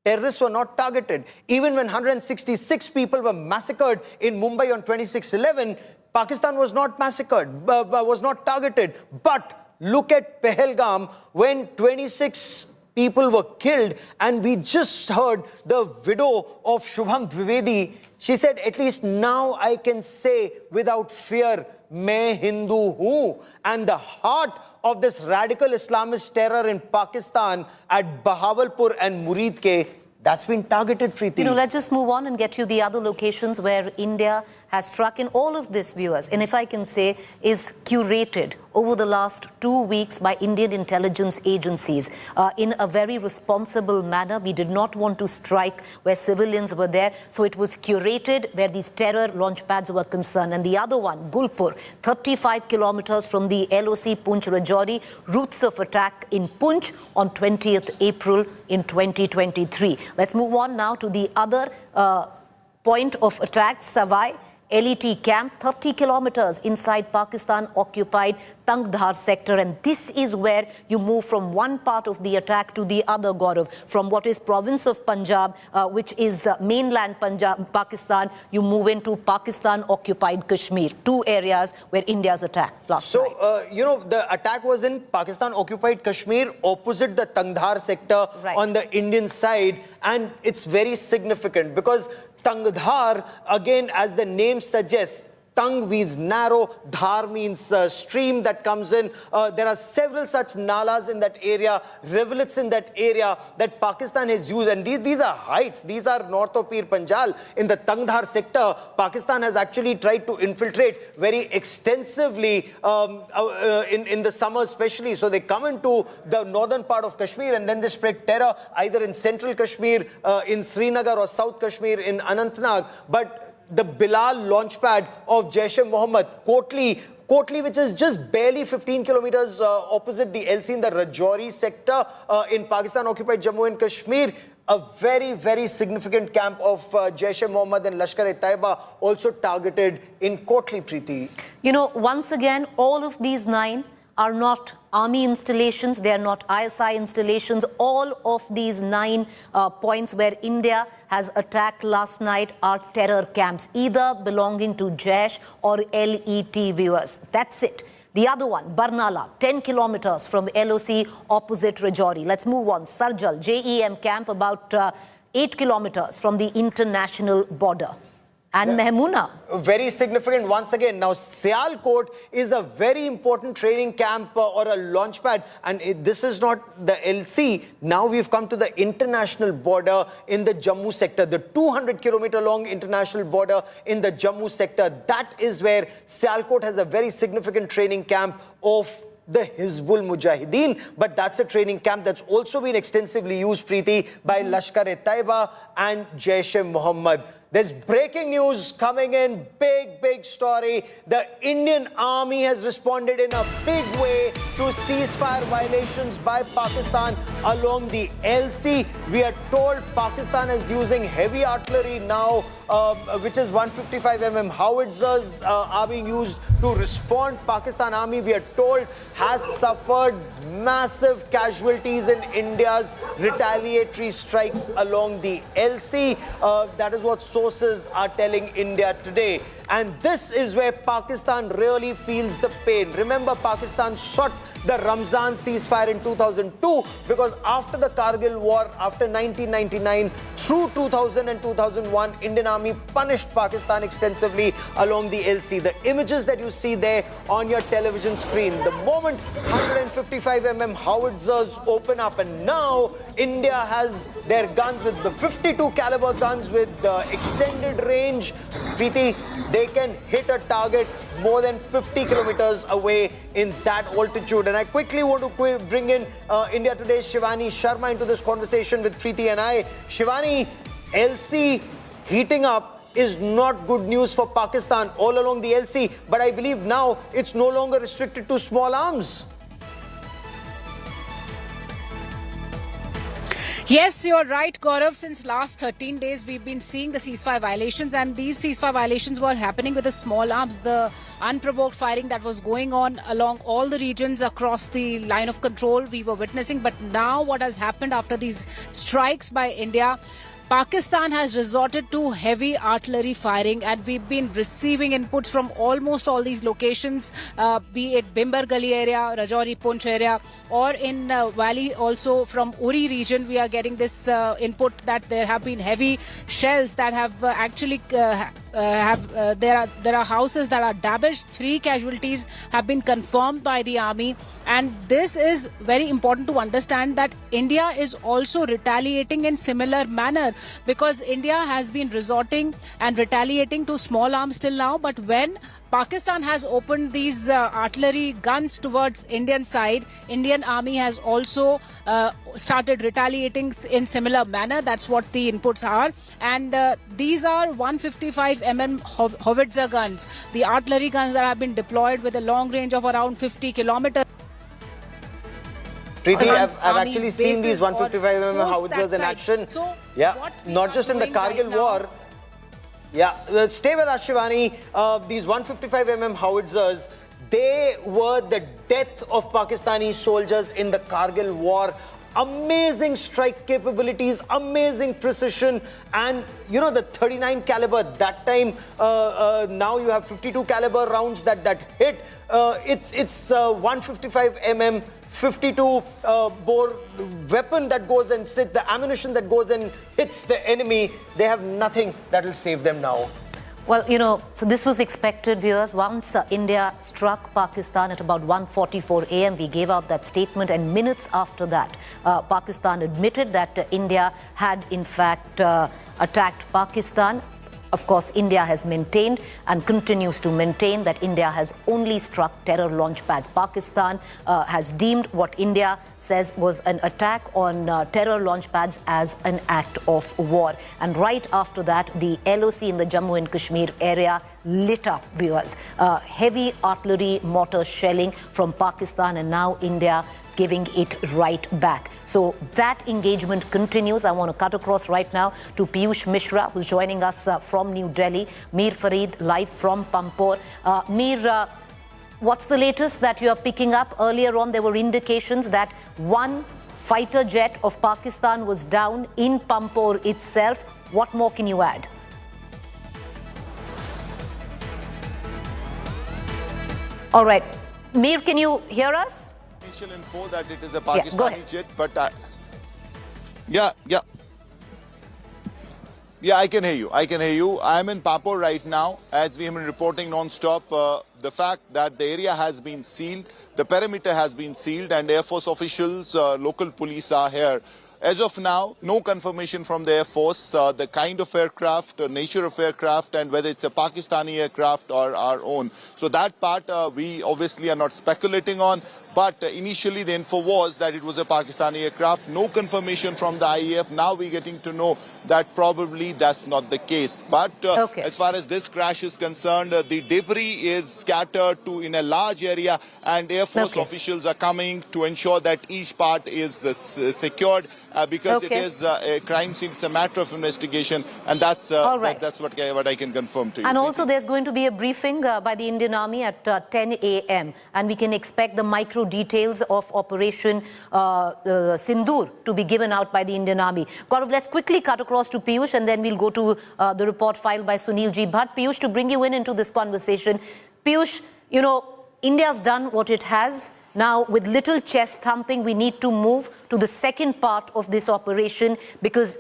terrorists were not targeted. Even when 166 people were massacred in Mumbai on 26/11, Pakistan was not massacred, was not targeted. But look at Pahalgam, when 26 people were killed, and we just heard the widow of Shubham Dwivedi. She said, at least now I can say without fear, Main Hindu hu. And the heart of this radical Islamist terror in Pakistan at Bahawalpur and Muridke, that's been targeted, Preeti. Let's just move on and get you the other locations where India has struck. In all of this, viewers, and if I can say, is curated over the last 2 weeks by Indian intelligence agencies in a very responsible manner. We did not want to strike where civilians were there, so it was curated where these terror launch pads were concerned. And the other one, Gulpur, 35 kilometers from the LOC Poonch Rajouri, routes of attack in Poonch on 20th April in 2023. Let's move on now to the other point of attack, Savai LET camp, 30 kilometers inside Pakistan-occupied Tangdhar sector. And this is where you move from one part of the attack to the other, Gaurav. From what is province of Punjab, which is mainland Punjab, Pakistan, you move into Pakistan-occupied Kashmir, two areas where India's attacked last night. So, the attack was in Pakistan-occupied Kashmir, opposite the Tangdhar sector on the Indian side. And it's very significant because Tangdhar, again, as the name suggests, Tang means narrow, Dhar means stream that comes in. There are several such nalas in that area, rivulets in that area that Pakistan has used. And these are heights. These are north of Pir Panjal. In the Tangdhar sector, Pakistan has actually tried to infiltrate very extensively in the summer especially. So they come into the northern part of Kashmir and then they spread terror either in central Kashmir, in Srinagar, or South Kashmir in Anantnag. But the Bilal launchpad of Jaish-e-Mohammed, Kotli, which is just barely 15 kilometers opposite the LC in the Rajouri sector in Pakistan-occupied Jammu and Kashmir, a very, very significant camp of Jaish-e-Mohammed and Lashkar-e-Taiba also targeted in Kotli, Preeti. Once again, all of these 9 are not army installations, they are not ISI installations. All of these 9 points where India has attacked last night are terror camps, either belonging to Jaish or LET, viewers. That's it. The other one, Barnala, 10 kilometers from LOC opposite Rajouri. Let's move on. Sarjal, JEM camp, about 8 kilometers from the international border. And Mehmuna. Very significant once again. Now, Sialkot is a very important training camp or a launch pad. And this is not the LC. Now we've come to the international border in the Jammu sector. The 200-kilometer long international border in the Jammu sector. That is where Sialkot has a very significant training camp of the Hizbul Mujahideen. But that's a training camp that's also been extensively used, Preeti, by Lashkar-e-Taiba and Jaish-e-Mohammed. There's breaking news coming in, big story. The Indian army has responded in a big way to ceasefire violations by Pakistan along the LC. We are told Pakistan is using heavy artillery now, which is 155mm howitzers are being used to respond. Pakistan army, we are told, has suffered massive casualties in India's retaliatory strikes along the LC. That is what sources are telling India today. And this is where Pakistan really feels the pain. Remember, Pakistan shot the Ramzan ceasefire in 2002 because after the Kargil war, after 1999, through 2000 and 2001, Indian Army punished Pakistan extensively along the LC. The images that you see there on your television screen, the moment 155mm howitzers open up, and now India has their guns with the 52 caliber guns with the extended range. Preeti, they can hit a target more than 50 kilometers away in that altitude. And I quickly want to bring in India Today's Shivani Sharma into this conversation with Preeti and I. Shivani, LC heating up is not good news for Pakistan all along the LC, but I believe now it's no longer restricted to small arms. Yes, you're right, Gaurav. Since last 13 days, we've been seeing the ceasefire violations, and these ceasefire violations were happening with the small arms. The unprovoked firing that was going on along all the regions across the line of control we were witnessing. But now what has happened after these strikes by India, Pakistan has resorted to heavy artillery firing, and we've been receiving inputs from almost all these locations, be it Bimbar Gali area, Rajouri Poonch area, or in Valley also from Uri region. We are getting this input that there have been heavy shells that have actually there are houses that are damaged. 3 casualties have been confirmed by the army, and this is very important to understand that India is also retaliating in similar manner, because India has been resorting and retaliating to small arms till now. But when Pakistan has opened these artillery guns towards Indian side, Indian army has also started retaliating in similar manner. That's what the inputs are. And these are 155mm howitzer guns, the artillery guns that have been deployed with a long range of around 50 kilometers. Preeti, I've actually seen these 155mm howitzers in action. So yeah, not just in the Kargil war. Yeah, stay with us, Shivani. These 155mm howitzers, they were the death of Pakistani soldiers in the Kargil war. Amazing strike capabilities, amazing precision, and you know the 39 caliber that time. Now you have 52 caliber rounds that hit. It's 155mm 52 bore weapon that goes and sits, the ammunition that goes and hits the enemy. They have nothing that will save them now. Well, you know, so this was expected, viewers. Once India struck Pakistan at about 1:44 a.m., we gave out that statement, and minutes after that, Pakistan admitted that India had in fact attacked Pakistan. Of course, India has maintained and continues to maintain that India has only struck terror launch pads. Pakistan has deemed what India says was an attack on terror launch pads as an act of war. And right after that, the LOC in the Jammu and Kashmir area lit up, viewers. Heavy artillery mortar shelling from Pakistan, and now India giving it right back. So that engagement continues. I want to cut across right now to Piyush Mishra, who's joining us from New Delhi. Mir Farid, live from Pampore. Mir, what's the latest that you are picking up? Earlier on, there were indications that one fighter jet of Pakistan was down in Pampore itself. What more can you add? All right. Mir, can you hear us? Initial info that it is a Pakistani jet, but yeah, I can hear you. I am in Pampore right now, as we have been reporting non-stop. The fact that the area has been sealed, the perimeter has been sealed, and Air Force officials, local police are here. As of now, no confirmation from the Air Force, the kind of aircraft, nature of aircraft, and whether it's a Pakistani aircraft or our own. So that part we obviously are not speculating on. But initially the info was that it was a Pakistani aircraft. No confirmation from the IAF. Now we're getting to know that probably that's not the case. But as far as this crash is concerned, the debris is scattered in a large area, and Air Force officials are coming to ensure that each part is secured because it is a crime scene. It's a matter of investigation, and that's that's what I can confirm to you. And also there's going to be a briefing by the Indian Army at 10 a.m. and we can expect the micro details of Operation Sindoor to be given out by the Indian Army. Gaurav, let's quickly cut across to Piyush and then we'll go to the report filed by Sunil G. Bhatt. Piyush, to bring you into this conversation. Piyush, you know, India's done what it has. Now, with little chest thumping, we need to move to the second part of this operation because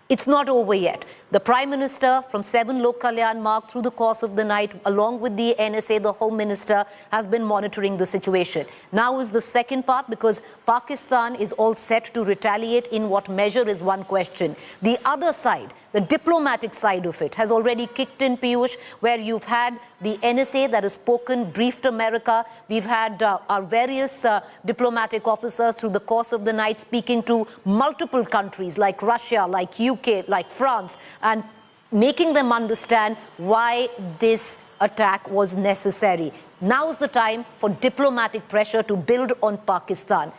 it's not over yet. The Prime Minister from 7 Lok Kalyan Marg through the course of the night, along with the NSA, the Home Minister, has been monitoring the situation. Now is the second part because Pakistan is all set to retaliate. In what measure is one question. The other side, the diplomatic side of it, has already kicked in, Piyush, where you've had the NSA that has spoken, briefed America. We've had our various diplomatic officers through the course of the night speaking to multiple countries like Russia, like UK, like France, and making them understand why this attack was necessary. Now's the time for diplomatic pressure to build on Pakistan.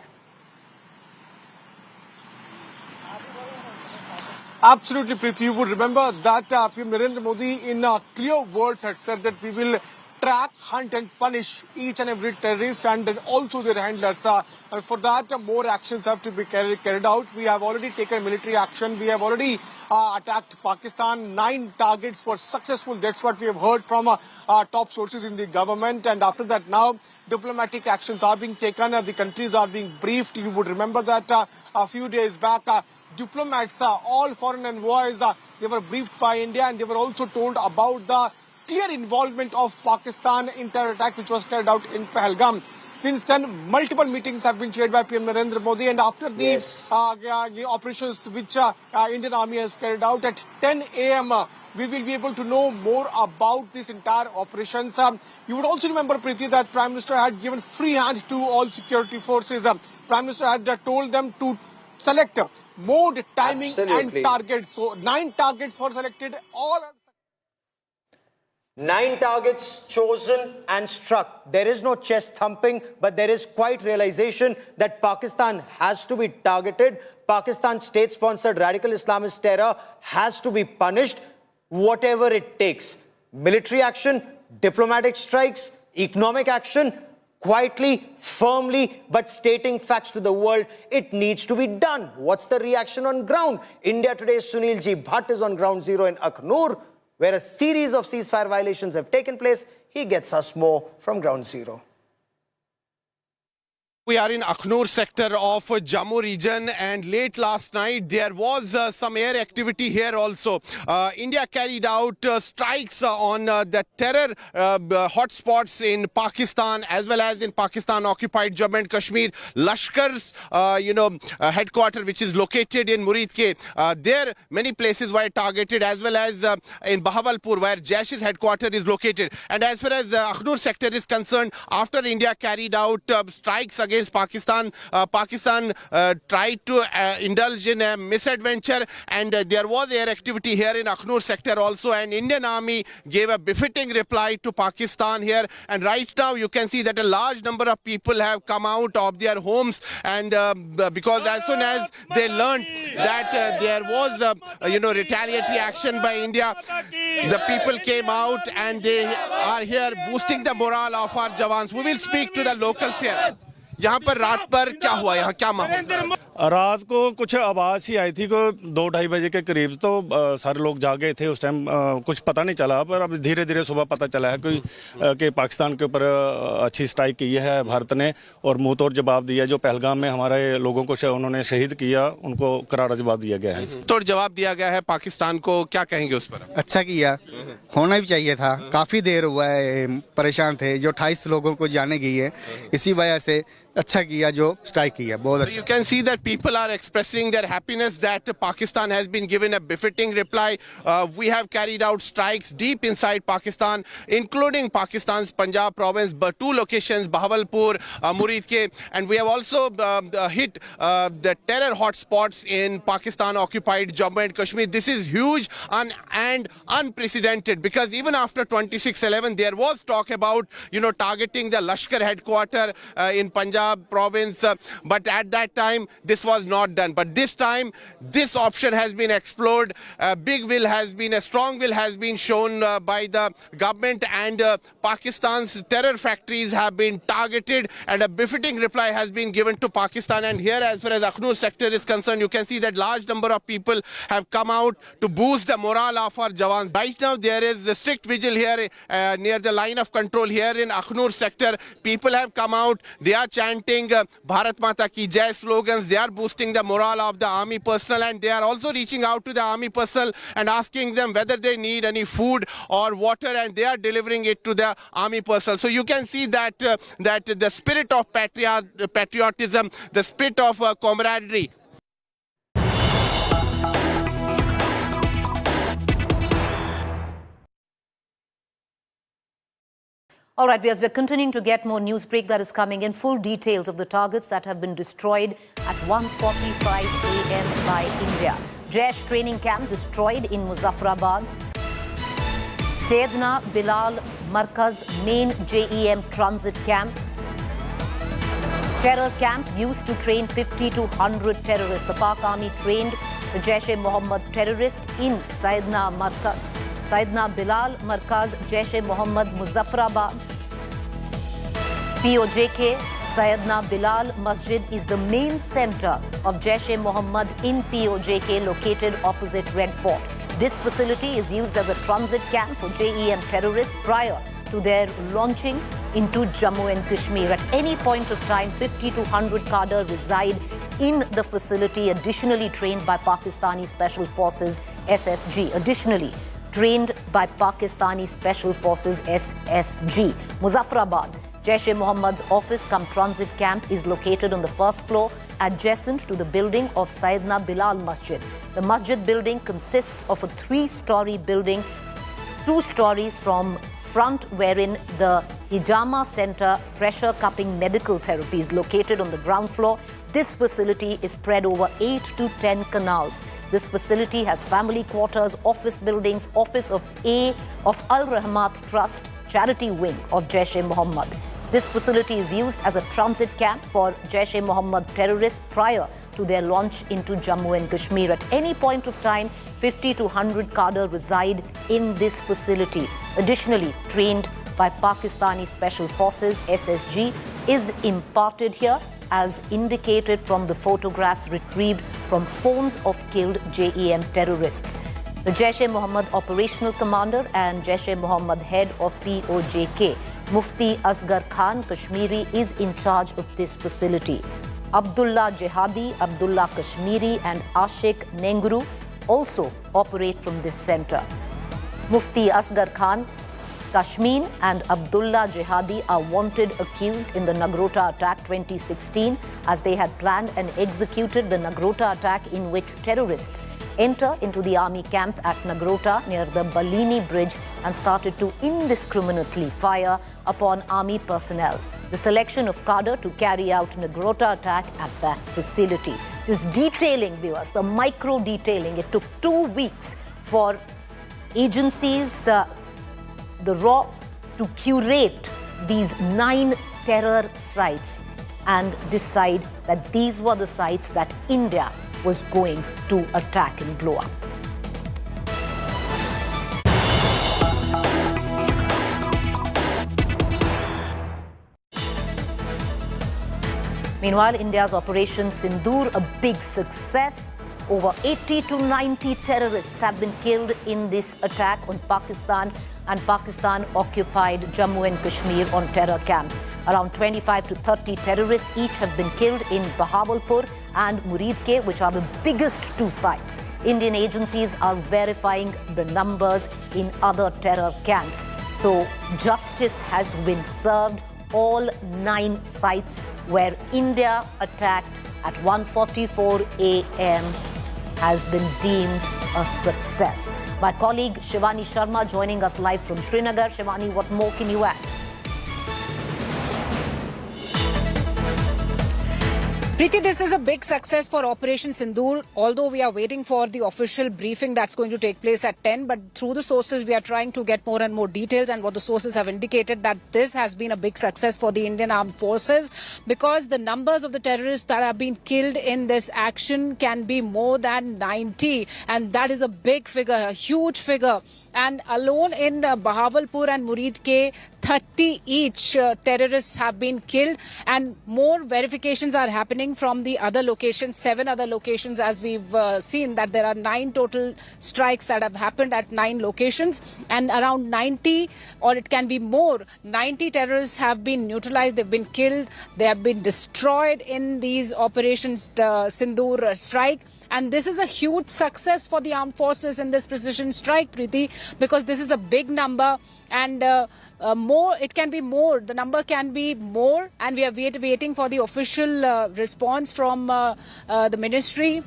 Absolutely, Preeti. You would remember that PM Narendra Modi in clear words had said that we will track, hunt and punish each and every terrorist and also their handlers. For that, more actions have to be carried out. We have already taken military action. We have already attacked Pakistan. 9 targets were successful. That's what we have heard from top sources in the government. And after that, now diplomatic actions are being taken. The countries are being briefed. You would remember that a few days back, diplomats, all foreign envoys, they were briefed by India and they were also told about the clear involvement of Pakistan in terror attack which was carried out in Pahalgam. Since then, multiple meetings have been chaired by PM Narendra Modi, and after the operations which Indian Army has carried out at 10 a.m., we will be able to know more about this entire operations. You would also remember, Preeti, that Prime Minister had given free hand to all security forces. Prime Minister had told them to select mode, timing and targets. So 9 targets were selected. All 9 targets chosen and struck. There is no chest thumping, but there is quite realization that Pakistan has to be targeted. Pakistan's state-sponsored radical Islamist terror has to be punished, whatever it takes. Military action, diplomatic strikes, economic action, quietly, firmly, but stating facts to the world. It needs to be done. What's the reaction on ground? India Today's Sunil G. Bhatt is on ground zero in Akhnur, where a series of ceasefire violations have taken place. He gets us more from ground zero. We are in Akhnur sector of Jammu region, and late last night there was some air activity here also. India carried out strikes on the terror hotspots in Pakistan as well as in Pakistan occupied Jammu and Kashmir. Lashkar's headquarter, which is located in Muridke, there many places were targeted, as well as in Bahawalpur, where Jaish's headquarter is located. And as far as Akhnur sector is concerned, after India carried out strikes against Pakistan, Pakistan tried to indulge in a misadventure, and there was air activity here in Akhnur sector also, and Indian Army gave a befitting reply to Pakistan here. And right now you can see that a large number of people have come out of their homes, and because as soon as they learned that there was retaliatory action by India, the people came out and they are here boosting the morale of our jawans. We will speak to the locals here. यहाँ पर रात पर क्या हुआ, यहाँ क्या माहौल? रात को कुछ आवाज़ ही आई थी को 2-2:30 बजे के करीब, तो सारे लोग जागे थे उस टाइम। कुछ पता नहीं चला, पर अब धीरे धीरे सुबह पता चला है कि पाकिस्तान के ऊपर अच्छी स्ट्राइक की है भारत ने, और मुंह तोड़ जवाब दिया। जो पहलगाम में हमारे लोगों को उन्होंने शहीद किया, उनको करारा जवाब दिया गया है। तोड़ जवाब दिया गया है पाकिस्तान को, क्या कहेंगे उस पर? अच्छा किया, होना भी चाहिए था। काफ़ी देर हुआ है, परेशान थे। जो 28 लोगों को जाने गई है, इसी वजह से अच्छा किया जो स्ट्राइक किया, बहुत अच्छा। You can see that people are expressing their happiness that Pakistan has been given a befitting reply. We have carried out strikes deep inside Pakistan, including Pakistan's Punjab province, but 2 locations, Bahawalpur, Muridke, and we have also hit the terror hotspots in Pakistan-occupied Jammu and Kashmir. This is huge and unprecedented, because even after 26/11, there was talk about targeting the Lashkar headquarter in Punjab Punjab province, but at that time this was not done. But this time this option has been explored. A strong will has been shown by the government, and Pakistan's terror factories have been targeted, and a befitting reply has been given to Pakistan. And here, as far as Akhnur sector is concerned, you can see that large number of people have come out to boost the morale of our jawans. Right now there is the strict vigil here near the line of control here in Akhnur sector. People have come out, they are chanting Bharat Mata Ki Jai slogans, they are boosting the morale of the army personnel, and they are also reaching out to the army personnel and asking them whether they need any food or water, and they are delivering it to the army personnel. So you can see that that the spirit of patriotism, the spirit of camaraderie. All right, we're continuing to get more news break that is coming in. Full details of the targets that have been destroyed at 1:45 a.m. by India. Jaish training camp destroyed in Muzaffarabad. Sayyidina Bilal Markaz main JEM transit camp. Terror camp used to train 50 to 100 terrorists. The Pak army trained the Jaish-e-Mohammed terrorist in Sayyidina Markaz. Sayyidina Bilal Markaz, Jaish-e-Mohammed, Muzaffarabad. POJK, Sayyidina Bilal Masjid is the main center of Jaish-e-Mohammed in POJK, located opposite Red Fort. This facility is used as a transit camp for JEM terrorists prior to their launching into Jammu and Kashmir. At any point of time, 50 to 100 cadre reside in the facility, additionally trained by Pakistani Special Forces SSG. Additionally, trained by Pakistani Special Forces SSG. Muzaffarabad, Jaish-e-Mohammed's office cum transit camp is located on the first floor, adjacent to the building of Sayyidina Bilal Masjid. The masjid building consists of a 3-story building, 2 stories from front, wherein the Hijama Center pressure cupping medical therapy is located on the ground floor. This facility is spread over 8 to 10 canals. This facility has family quarters, office buildings, office of Al Rahmat Trust, charity wing of Jaish-e-Mohammed. This facility is used as a transit camp for Jaish-e-Mohammed terrorists prior to their launch into Jammu and Kashmir. At any point of time, 50 to 100 cadre reside in this facility. Additionally, trained by Pakistani Special Forces SSG is imparted here, as indicated from the photographs retrieved from phones of killed JEM terrorists. The Jaish-e-Mohammed operational commander and Jaish-e-Mohammed head of POJK, Mufti Asghar Khan Kashmiri, is in charge of this facility. Abdullah Jihadi, Abdullah Kashmiri and Ashik Nengru also operate from this center. Mufti Asghar Khan Kashmir and Abdullah Jihadi are wanted accused in the Nagrota attack 2016, as they had planned and executed the Nagrota attack, in which terrorists enter into the army camp at Nagrota near the Balini bridge and started to indiscriminately fire upon army personnel. The selection of cadre to carry out Nagrota attack at that facility. Just detailing, viewers, the micro detailing. It took 2 weeks for agencies, the RAW, to curate these 9 terror sites and decide that these were the sites that India was going to attack and blow up. Meanwhile, India's Operation Sindoor, a big success. Over 80 to 90 terrorists have been killed in this attack on Pakistan and Pakistan-occupied Jammu and Kashmir on terror camps. Around 25 to 30 terrorists each have been killed in Bahawalpur and Muridke, which are the biggest 2 sites. Indian agencies are verifying the numbers in other terror camps. So justice has been served. All 9 sites where India attacked at 1:44 a.m. has been deemed a success. My colleague Shivani Sharma joining us live from Srinagar. Shivani, what more can you add? Preeti, this is a big success for Operation Sindoor, although we are waiting for the official briefing that's going to take place at 10. But through the sources, we are trying to get more and more details. And what the sources have indicated that this has been a big success for the Indian Armed Forces because the numbers of the terrorists that have been killed in this action can be more than 90. And that is a big figure, a huge figure. And alone in Bahawalpur and Muridke, 30 each terrorists have been killed, and more verifications are happening from the other locations, 7 other locations, as we've seen that there are 9 total strikes that have happened at 9 locations, and around 90, or it can be more, 90 terrorists have been neutralized, they've been killed, they have been destroyed in these operations Sindoor strike. And this is a huge success for the armed forces in this precision strike, Preeti, because this is a big number, and more, it can be more, the number can be more, and we are waiting for the official response from the ministry,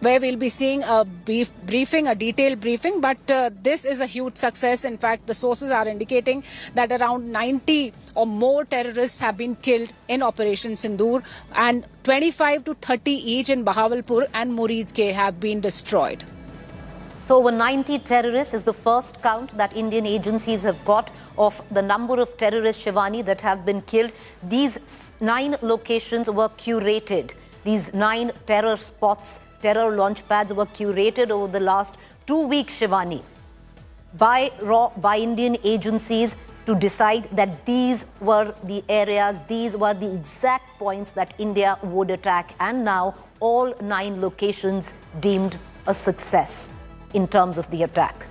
where we'll be seeing a briefing, a detailed briefing. But this is a huge success. In fact, the sources are indicating that around 90 or more terrorists have been killed in Operation Sindoor, and 25 to 30 each in Bahawalpur and Muridke have been destroyed. So over 90 terrorists is the first count that Indian agencies have got of the number of terrorists, Shivani, that have been killed. These 9 locations were curated. These 9 terror spots, terror launch pads were curated over the last 2 weeks, Shivani, by Indian agencies to decide that these were the areas, these were the exact points that India would attack. And now all 9 locations deemed a success in terms of the attack.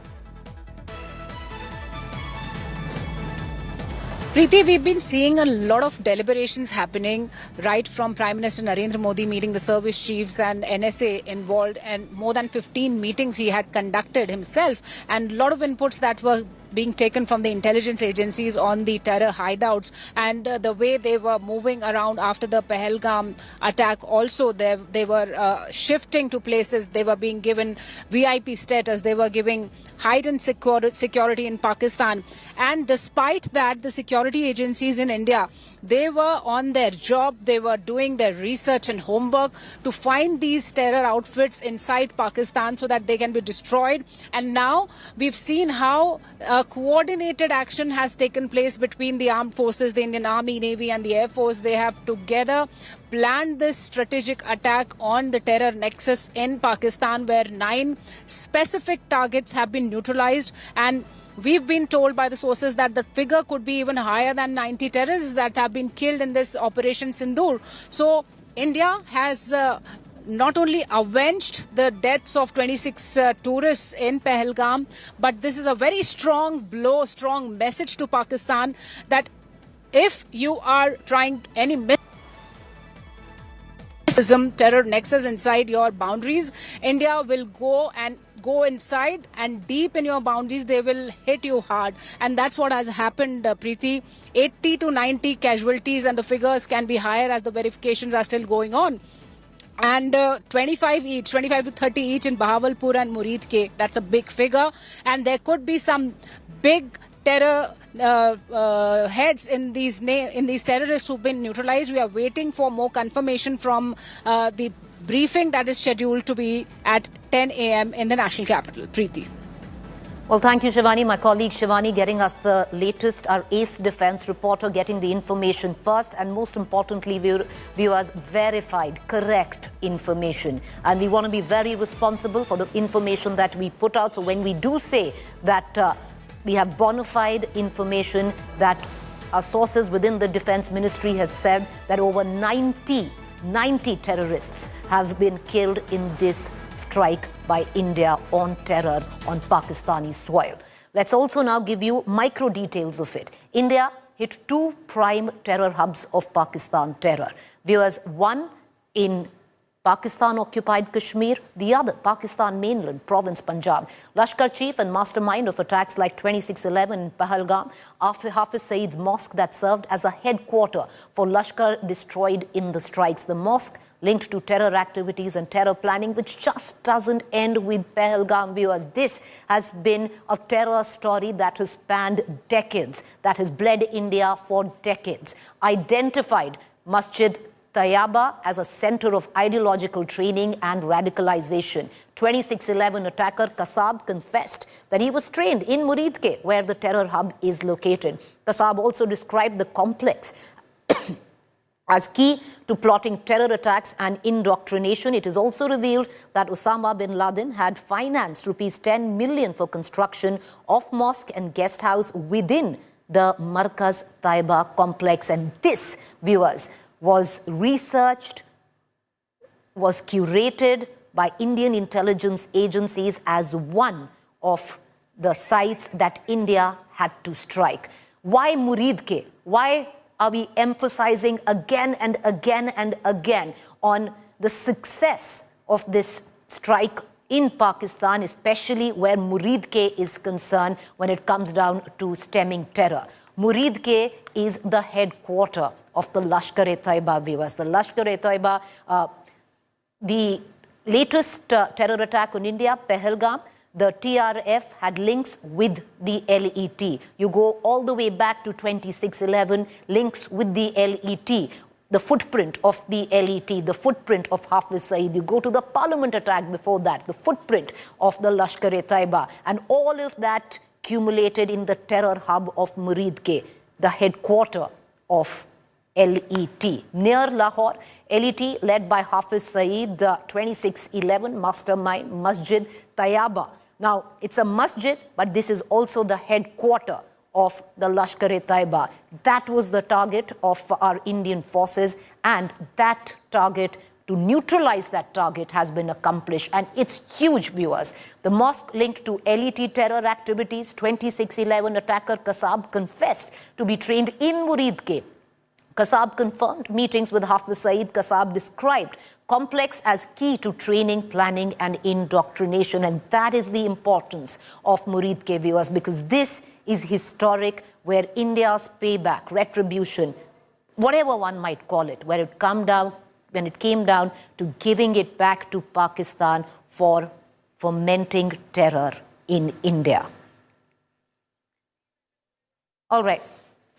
Preeti, we've been seeing a lot of deliberations happening right from Prime Minister Narendra Modi meeting the service chiefs and NSA involved, and more than 15 meetings he had conducted himself, and a lot of inputs that were being taken from the intelligence agencies on the terror hideouts and the way they were moving around after the Pahalgam attack. Also, they were shifting to places. They were being given VIP status. They were giving heightened security in Pakistan. And despite that, the security agencies in India, they were on their job. They were doing their research and homework to find these terror outfits inside Pakistan so that they can be destroyed. And now we've seen how coordinated action has taken place between the armed forces, the Indian Army, Navy and the Air Force. They have together planned this strategic attack on the terror nexus in Pakistan, where 9 specific targets have been neutralized. And we've been told by the sources that the figure could be even higher than 90 terrorists that have been killed in this Operation Sindoor. So India has not only avenged the deaths of 26 tourists in Pahalgam, but this is a very strong blow, strong message to Pakistan that if you are trying any terror nexus inside your boundaries, India will go inside and deep in your boundaries. They will hit you hard, and that's what has happened, Preeti. 80 to 90 casualties, and the figures can be higher as the verifications are still going on. And 25 to 30 each in Bahawalpur and Muridke. That's a big figure. And there could be some big terror heads in these terrorists who've been neutralized. We are waiting for more confirmation from the briefing that is scheduled to be at 10 a.m. in the national capital. Preeti. Well, thank you, Shivani. My colleague Shivani getting us the latest, our ace defense reporter getting the information first, and most importantly, viewers, verified, correct information. And we want to be very responsible for the information that we put out. So when we do say that we have bona fide information, that our sources within the Defense Ministry has said that over 90 terrorists have been killed in this strike by India on terror on Pakistani soil. Let's also now give you micro details of it. India hit 2 prime terror hubs of Pakistan terror. Viewers, one in Pakistan-occupied Kashmir, the other Pakistan mainland province Punjab. Lashkar chief and mastermind of attacks like 2611 in Pahalgam, Hafiz Saeed's mosque that served as a headquarter for Lashkar destroyed in the strikes. The mosque linked to terror activities and terror planning, which just doesn't end with Pahalgam, viewers. This has been a terror story that has spanned decades, that has bled India for decades. Identified Masjid Tayaba as a center of ideological training and radicalization. 26/11 attacker Kasab confessed that he was trained in Muridke, where the terror hub is located. Kasab also described the complex as key to plotting terror attacks and indoctrination. It is also revealed that Osama bin Laden had financed rupees 10 million for construction of mosque and guest house within the Markaz Taiba complex. And this, viewers, was researched, was curated by Indian intelligence agencies as one of the sites that India had to strike. Why Muridke? Why are we emphasizing again and again and again on the success of this strike in Pakistan, especially where Muridke is concerned when it comes down to stemming terror? Muridke is the headquarter of the Lashkar-e-Taiba, viewers. The Lashkar-e-Taiba, the latest terror attack on India, Pahalgam, the TRF had links with the LET. You go all the way back to 26/11, links with the LET, the footprint of the LET, the footprint of Hafiz Saeed. You go to the parliament attack before that, the footprint of the Lashkar-e-Taiba, and all of that accumulated in the terror hub of Muridke, the headquarter of LET. Near Lahore, LET led by Hafiz Saeed, the 26/11 mastermind, Masjid Tayaba. Now, it's a masjid, but this is also the headquarter of the Lashkar-e-Taiba. That was the target of our Indian forces, and that target, to neutralize that target, has been accomplished. And it's huge, viewers. The mosque linked to LET terror activities, 26/11 attacker Kasab confessed to be trained in Muridke. Kasab confirmed meetings with Hafiz Saeed. Kasab described complex as key to training, planning and indoctrination. And that is the importance of Muridke, viewers, because this is historic, where India's payback, retribution, whatever one might call it, when it came down to giving it back to Pakistan for fomenting terror in India. All right.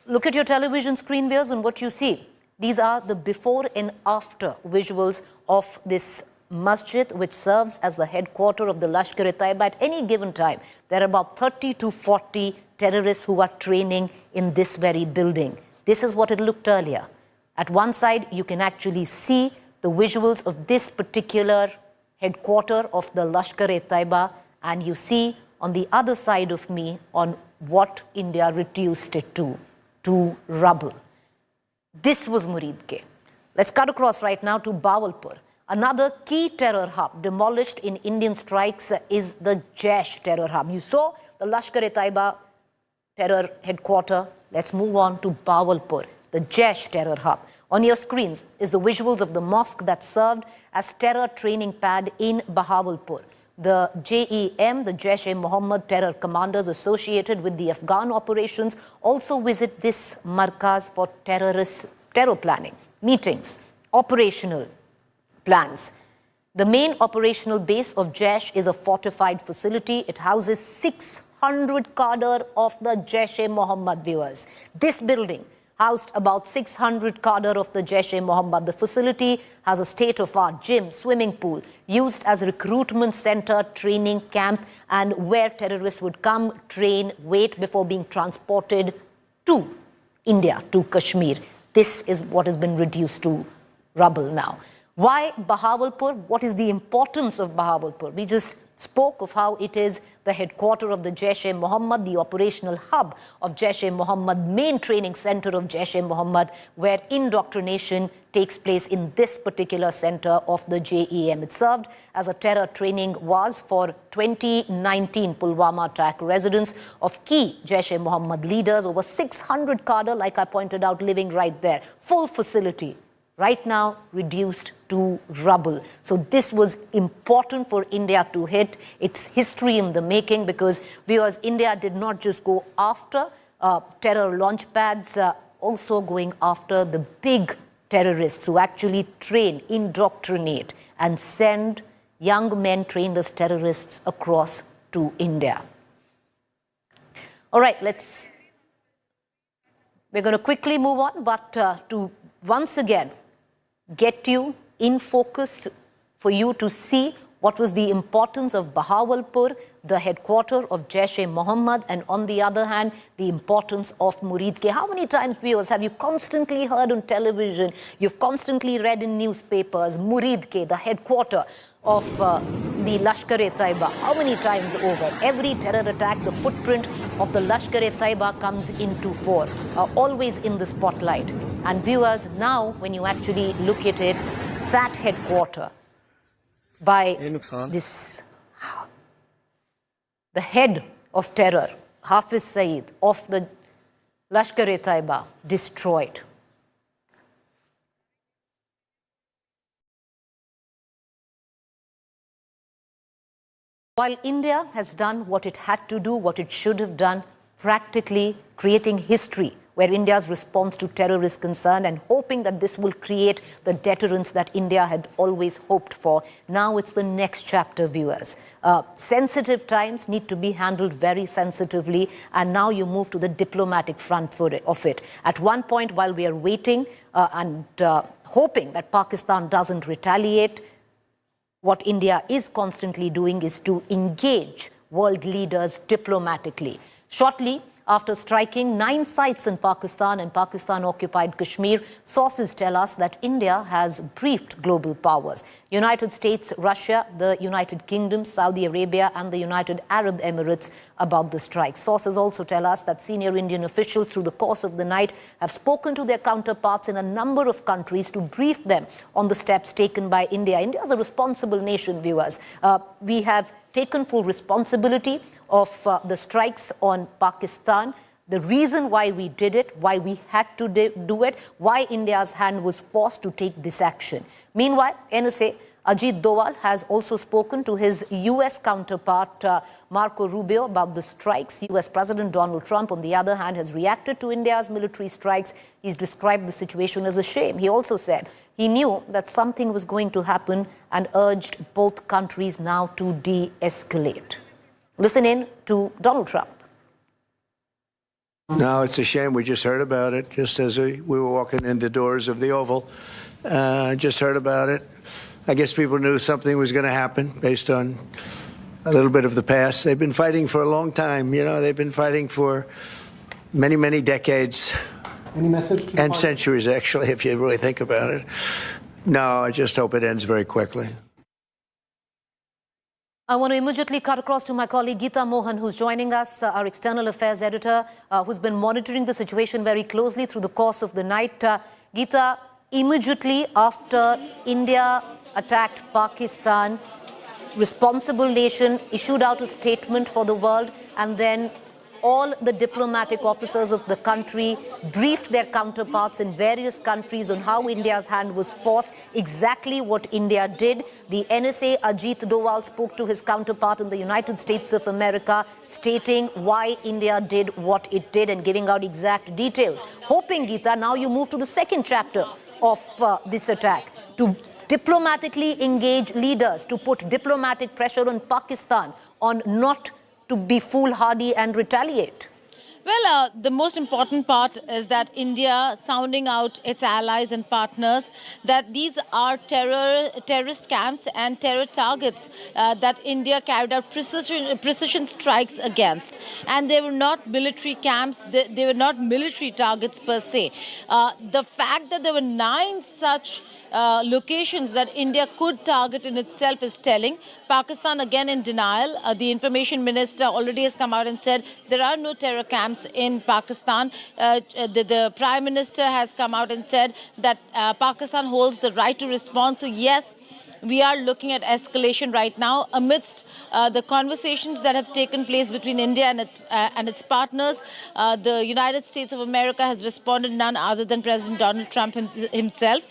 Look at your television screen, viewers, and what you see. These are the before and after visuals of this masjid, which serves as the headquarter of the Lashkar-e-Taiba. At any given time, there are about 30 to 40 terrorists who are training in this very building. This is what it looked earlier. At one side, you can actually see the visuals of this particular headquarter of the Lashkar-e-Taiba, and you see on the other side of me on what India reduced it to rubble. This was Muridke. Let's cut across right now to Bahawalpur. Another key terror hub demolished in Indian strikes is the Jaish terror hub. You saw the Lashkar-e-Taiba terror headquarter. Let's move on to Bahawalpur, the Jaish terror hub. On your screens is the visuals of the mosque that served as terror training pad in Bahawalpur. The JEM, the Jaish-e-Mohammed terror commanders associated with the Afghan operations, also visit this markaz for terror planning, meetings, operational plans. The main operational base of Jaish is a fortified facility. It houses 600 cadre of the Jaish-e-Mohammed, viewers. This building housed about 600 cadre of the Jaish-e-Mohammed. The facility has a state-of-art gym, swimming pool, used as a recruitment center, training camp, and where terrorists would come, train, wait before being transported to India, to Kashmir. This is what has been reduced to rubble now. Why Bahawalpur? What is the importance of Bahawalpur? We just spoke of how it is the headquarter of the Jaish-e-Mohammed, the operational hub of Jaish-e-Mohammed, main training center of Jaish-e-Mohammed, where indoctrination takes place in this particular center of the JEM. It served as a terror training was for 2019 Pulwama attack. Residents of key Jaish-e-Mohammed leaders, over 600 cadre, like I pointed out, living right there. Full facility. Right now reduced to rubble. So this was important for India to hit. It's history in the making, because, viewers, India did not just go after terror launch pads, also going after the big terrorists who actually train, indoctrinate, and send young men trained as terrorists across to India. All right, we're going to quickly move on, but to once again get you in focus for you to see what was the importance of Bahawalpur, the headquarters of Jaish-e-Mohammed, and on the other hand, the importance of Muridke. How many times, viewers, have you constantly heard on television, you've constantly read in newspapers, Muridke, the headquarters of the Lashkar-e-Taiba? How many times over? Every terror attack, the footprint of the Lashkar-e-Taiba comes into fore, always in the spotlight. And viewers, now when you actually look at it, that headquarters by this, the head of terror, Hafiz Saeed of the Lashkar-e-Taiba, destroyed. While India has done what it had to do, what it should have done, practically creating history where India's response to terror is concerned and hoping that this will create the deterrence that India had always hoped for. Now it's the next chapter, viewers. Sensitive times need to be handled very sensitively, and now you move to the diplomatic front of it. At one point, while we are waiting and hoping that Pakistan doesn't retaliate, what India is constantly doing is to engage world leaders diplomatically. Shortly after striking 9 sites in Pakistan and Pakistan-occupied Kashmir, sources tell us that India has briefed global powers. United States, Russia, the United Kingdom, Saudi Arabia and the United Arab Emirates about the strike. Sources also tell us that senior Indian officials through the course of the night have spoken to their counterparts in a number of countries to brief them on the steps taken by India. India is a responsible nation, viewers. We have taken full responsibility of the strikes on Pakistan, the reason why we did it, why we had to do it, why India's hand was forced to take this action. Meanwhile, NSA Ajit Doval has also spoken to his US counterpart Marco Rubio about the strikes. US President Donald Trump, on the other hand, has reacted to India's military strikes. He's described the situation as a shame. He also said he knew that something was going to happen and urged both countries now to de-escalate. Listen in to Donald Trump. No, it's a shame. We just heard about it just as we were walking in the doors of the Oval. Just heard about it. I guess people knew something was going to happen based on a little bit of the past. They've been fighting for a long time. You know, they've been fighting for many, many decades. Any message to and centuries, actually, if you really think about it. No, I just hope it ends very quickly. I want to immediately cut across to my colleague Geeta Mohan, who's joining us, our external affairs editor, who's been monitoring the situation very closely through the course of the night. Geeta, immediately after India attacked Pakistan, responsible nation issued out a statement for the world, and then all the diplomatic officers of the country briefed their counterparts in various countries on how India's hand was forced, exactly what India did. The NSA, Ajit Doval, spoke to his counterpart in the United States of America, stating why India did what it did and giving out exact details. Hoping, Geeta, now you move to the second chapter of this attack, to diplomatically engage leaders, to put diplomatic pressure on Pakistan on not to be foolhardy and retaliate. Well, the most important part is that India sounding out its allies and partners that these are terrorist camps and terror targets that India carried out precision strikes against. And they were not military camps, they were not military targets per se. The fact that there were 9 such locations that India could target in itself is telling. Pakistan again in denial. The information minister already has come out and said there are no terror camps in Pakistan. The prime minister has come out and said that Pakistan holds the right to respond. So yes, we are looking at escalation right now amidst the conversations that have taken place between India and its partners. The United States of America has responded, none other than President Donald Trump himself,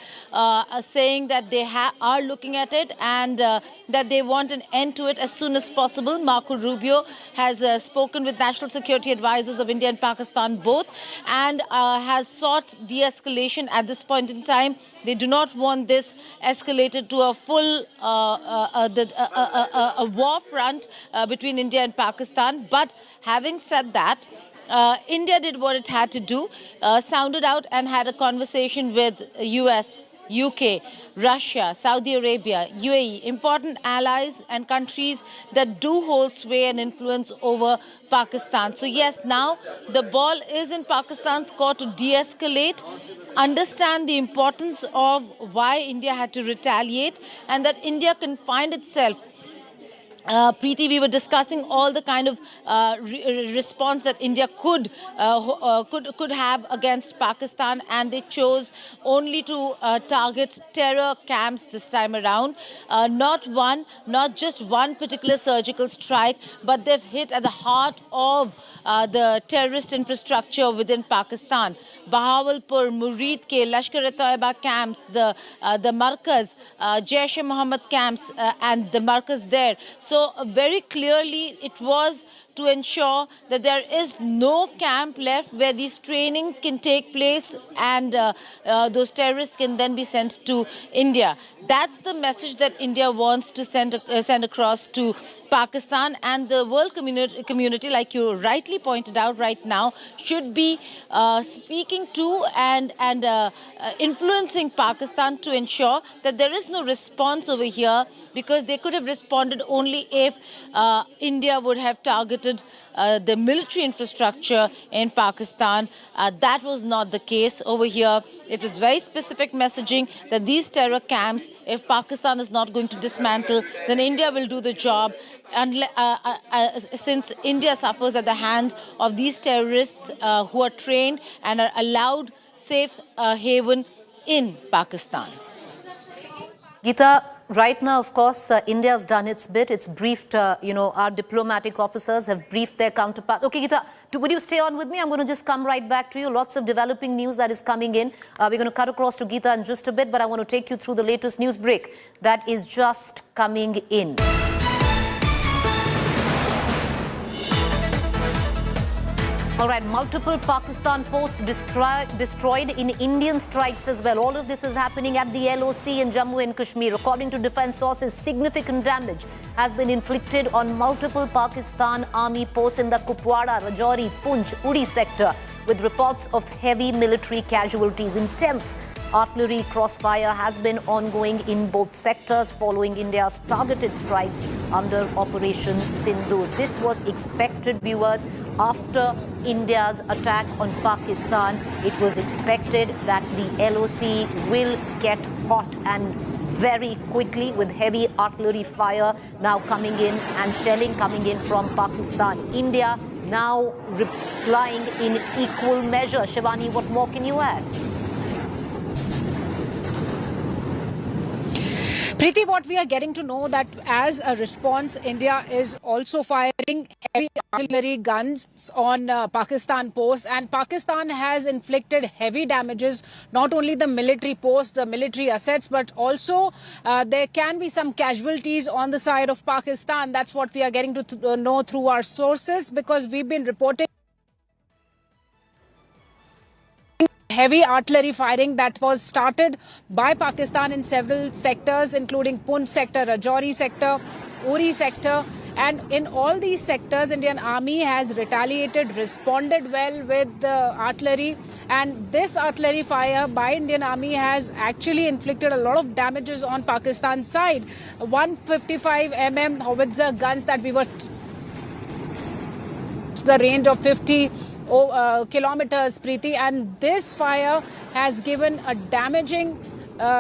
saying that they are looking at it and that they want an end to it as soon as possible. Marco Rubio has spoken with national security advisors of India and Pakistan both and has sought de-escalation at this point in time. They do not want this escalated to a full a war front between India and Pakistan. But having said that, India did what it had to do, sounded out and had a conversation with US UK, Russia, Saudi Arabia, UAE, important allies and countries that do hold sway and influence over Pakistan. So yes, now the ball is in Pakistan's court to de-escalate, understand the importance of why India had to retaliate, and that India can find itself. Preeti, we were discussing all the kind of response that India could have against Pakistan, and they chose only to target terror camps this time around. Not just one particular surgical strike, but they've hit at the heart of the terrorist infrastructure within Pakistan. Bahawalpur, Murid ke, Lashkar-e-Taiba camps, the Markaz, Jaish-e-Mohammed camps, and the Markaz there. So very clearly it was to ensure that there is no camp left where this training can take place and those terrorists can then be sent to India. That's the message that India wants to send across to Pakistan, and the world community, like you rightly pointed out right now, should be speaking to and influencing Pakistan to ensure that there is no response over here, because they could have responded only if India would have targeted the military infrastructure in Pakistan. That was not the case over here. It was very specific messaging that these terror camps, if Pakistan is not going to dismantle, then India will do the job. And since India suffers at the hands of these terrorists who are trained and are allowed safe haven in Pakistan. Geeta, right now, of course, India's done its bit. It's briefed, our diplomatic officers have briefed their counterparts. Okay, Geeta, would you stay on with me? I'm going to just come right back to you. Lots of developing news that is coming in. We're going to cut across to Geeta in just a bit, but I want to take you through the latest news break that is just coming in. All right, multiple Pakistan posts destroyed in Indian strikes as well. All of this is happening at the LOC in Jammu and Kashmir. According to defense sources, significant damage has been inflicted on multiple Pakistan army posts in the Kupwara, Rajouri, Poonch, Uri sector, with reports of heavy military casualties. Intense artillery crossfire has been ongoing in both sectors following India's targeted strikes under Operation Sindoor. This was expected, viewers, after India's attack on Pakistan. It was expected that the LOC will get hot and very quickly, with heavy artillery fire now coming in and shelling coming in from Pakistan. India now replying in equal measure. Shivani, what more can you add? Preeti, what we are getting to know that as a response, India is also firing heavy artillery guns on Pakistan posts, and Pakistan has inflicted heavy damages, not only the military posts, the military assets, but also there can be some casualties on the side of Pakistan. That's what we are getting to know through our sources, because we've been reporting heavy artillery firing that was started by Pakistan in several sectors, including Poonch sector, Rajouri sector, Uri sector. And in all these sectors, Indian Army has retaliated, responded well with the artillery. And this artillery fire by Indian Army has actually inflicted a lot of damages on Pakistan's side. 155 mm howitzer guns that we were the range of 50 kilometers, Preeti, and this fire has given a damaging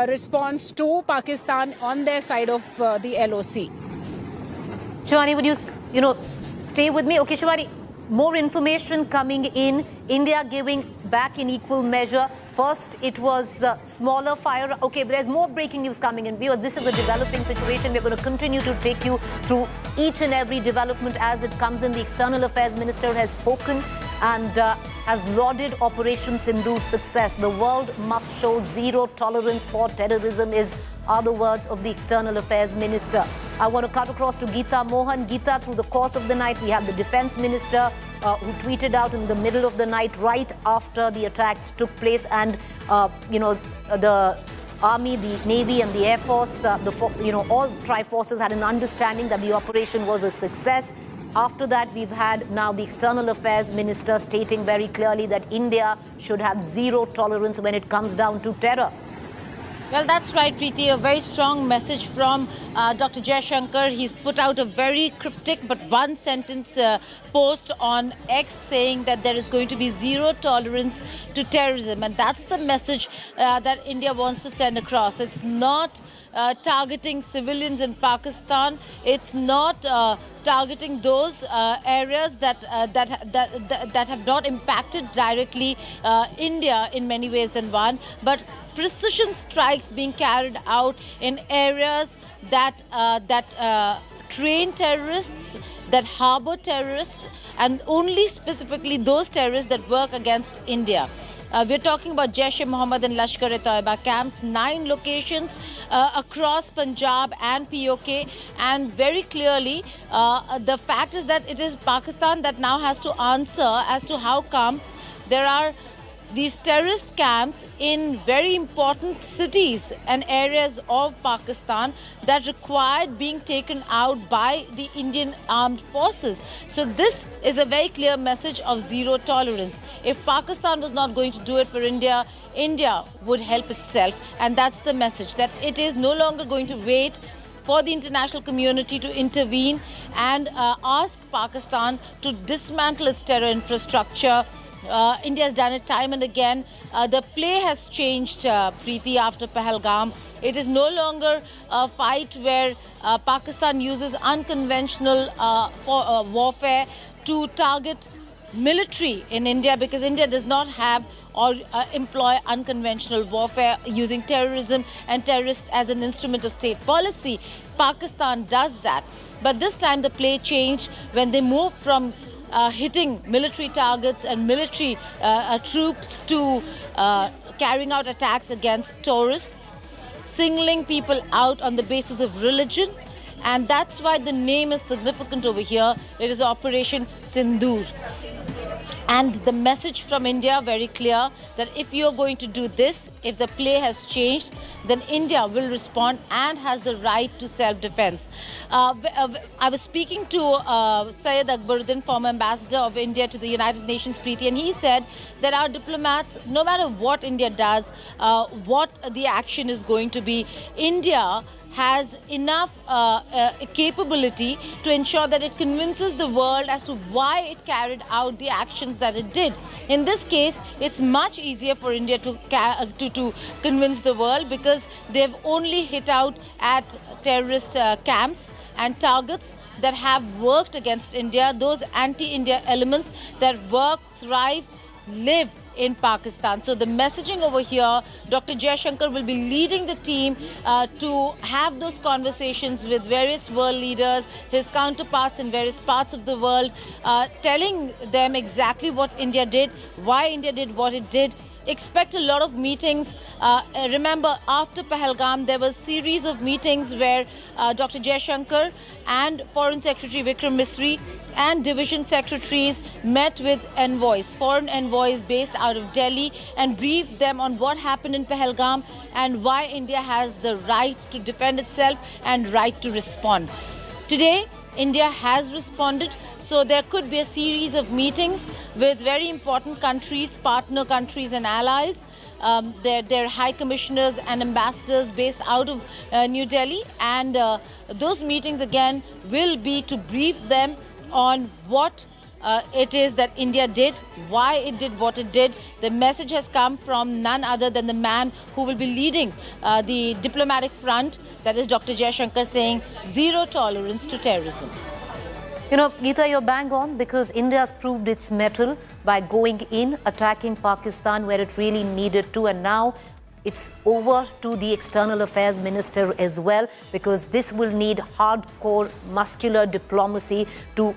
response to Pakistan on their side of the LOC. Shivani, would you stay with me? Okay, Shivani, more information coming in. India giving back in equal measure. First, it was smaller fire. Okay, but there's more breaking news coming in. Viewers, this is a developing situation. We're going to continue to take you through each and every development as it comes in. The External Affairs Minister has spoken and has lauded Operation Sindoor's success. The world must show zero tolerance for terrorism are the words of the External Affairs Minister. I want to cut across to Geeta Mohan. Geeta, through the course of the night, we have the Defense Minister who tweeted out in the middle of the night, right after the attacks took place, and the Army, the Navy and the Air Force, all tri-forces had an understanding that the operation was a success. After that, we've had now the External Affairs Minister stating very clearly that India should have zero tolerance when it comes down to terror. Well, that's right, Preeti. A very strong message from Dr. Jaishankar. He's put out a very cryptic but one sentence post on X saying that there is going to be zero tolerance to terrorism. And that's the message that India wants to send across. It's not targeting civilians in Pakistan. It's not targeting those areas that have not impacted directly India in many ways than one, but precision strikes being carried out in areas that train terrorists, that harbor terrorists, and only specifically those terrorists that work against India. We're talking about Jaish-e-Mohammed and Lashkar-e-Taiba camps, 9 locations across Punjab and POK. And very clearly, the fact is that it is Pakistan that now has to answer as to how come there are these terrorist camps in very important cities and areas of Pakistan that required being taken out by the Indian armed forces. So this is a very clear message of zero tolerance. If Pakistan was not going to do it for India, India would help itself. And that's the message, that it is no longer going to wait for the international community to intervene and ask Pakistan to dismantle its terror infrastructure. India has done it time and again. The play has changed, Preeti, after Pahalgam. It is no longer a fight where Pakistan uses unconventional warfare to target military in India, because India does not have or employ unconventional warfare using terrorism and terrorists as an instrument of state policy. Pakistan does that. But this time the play changed when they moved from hitting military targets and military troops to carrying out attacks against tourists, singling people out on the basis of religion. And that's why the name is significant over here. It is Operation Sindoor. And the message from India very clear, that if you're going to do this, if the play has changed, then India will respond and has the right to self-defense. I was speaking to Syed Akbaruddin, former ambassador of India to the United Nations, Preeti, and he said that our diplomats, no matter what India does, what the action is going to be, India has enough capability to ensure that it convinces the world as to why it carried out the actions that it did. In this case, it's much easier for India to convince the world, because they've only hit out at terrorist camps and targets that have worked against India, those anti-India elements that work, thrive, live in Pakistan. So the messaging over here, Dr. Jaishankar will be leading the team to have those conversations with various world leaders, his counterparts in various parts of the world, telling them exactly what India did, why India did what it did. Expect a lot of meetings. Remember, after Pahalgam, there was a series of meetings where Dr. Jaishankar and Foreign Secretary Vikram Misri and division secretaries met with envoys, foreign envoys based out of Delhi, and briefed them on what happened in Pahalgam and why India has the right to defend itself and right to respond. Today, India has responded. So there could be a series of meetings with very important countries, partner countries and allies, their high commissioners and ambassadors based out of New Delhi. And those meetings again will be to brief them on what it is that India did, why it did what it did. The message has come from none other than the man who will be leading the diplomatic front, that is Dr. Jaishankar, saying zero tolerance to terrorism. You know, Geeta, you're bang on, because India has proved its mettle by going in, attacking Pakistan where it really needed to, and now it's over to the External Affairs Minister as well, because this will need hardcore, muscular diplomacy to,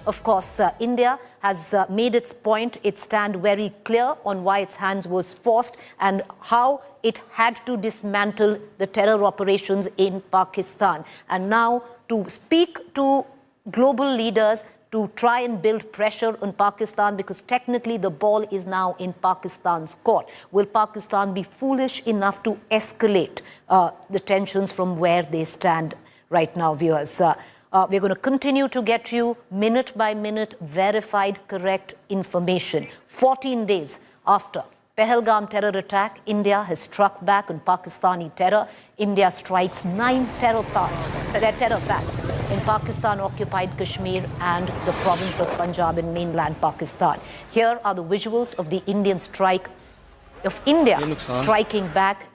of course, India has made its point, its stand very clear on why its hands was forced and how it had to dismantle the terror operations in Pakistan. And now to speak to global leaders to try and build pressure on Pakistan, because technically the ball is now in Pakistan's court. Will Pakistan be foolish enough to escalate the tensions from where they stand right now, viewers? We're going to continue to get you minute by minute verified, correct information. 14 days after Pahalgam terror attack, India has struck back on Pakistani terror. India strikes 9 terror attacks in Pakistan-occupied Kashmir and the province of Punjab in mainland Pakistan. Here are the visuals of the Indian strike, of India striking back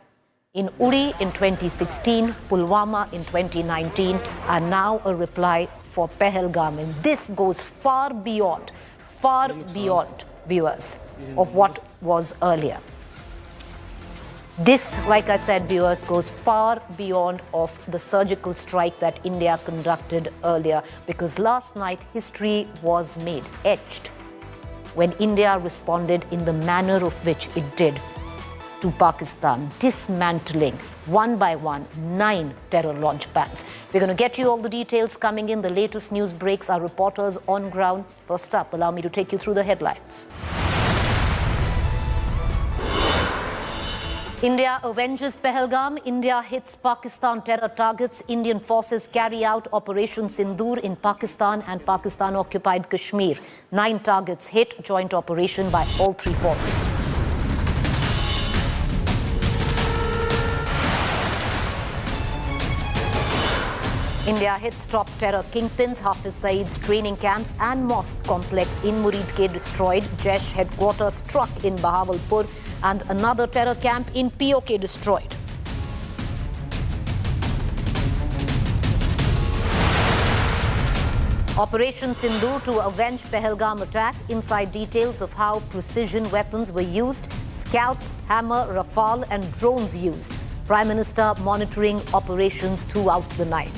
in Uri in 2016, Pulwama in 2019, and now a reply for Pahalgam. And this goes far beyond, viewers, of what was earlier. This, like I said, viewers, goes far beyond of the surgical strike that India conducted earlier, because last night history was made, etched, when India responded in the manner of which it did to Pakistan, dismantling one by one 9 terror launch pads. We're going to get you all the details coming in. The latest news breaks. Our reporters on ground. First up, allow me to take you through the headlines. India avenges Pahalgam. India hits Pakistan terror targets. Indian forces carry out Operation Sindoor in Pakistan and Pakistan-occupied Kashmir. 9 targets hit, joint operation by all 3 forces. India hits top terror kingpins. Hafiz Saeed's training camps and mosque complex in Muridke destroyed. Jaish headquarters struck in Bahawalpur and another terror camp in POK destroyed. Operation Sindoor to avenge Pahalgam attack. Inside details of how precision weapons were used, scalp, hammer, rafale and drones used. Prime Minister monitoring operations throughout the night.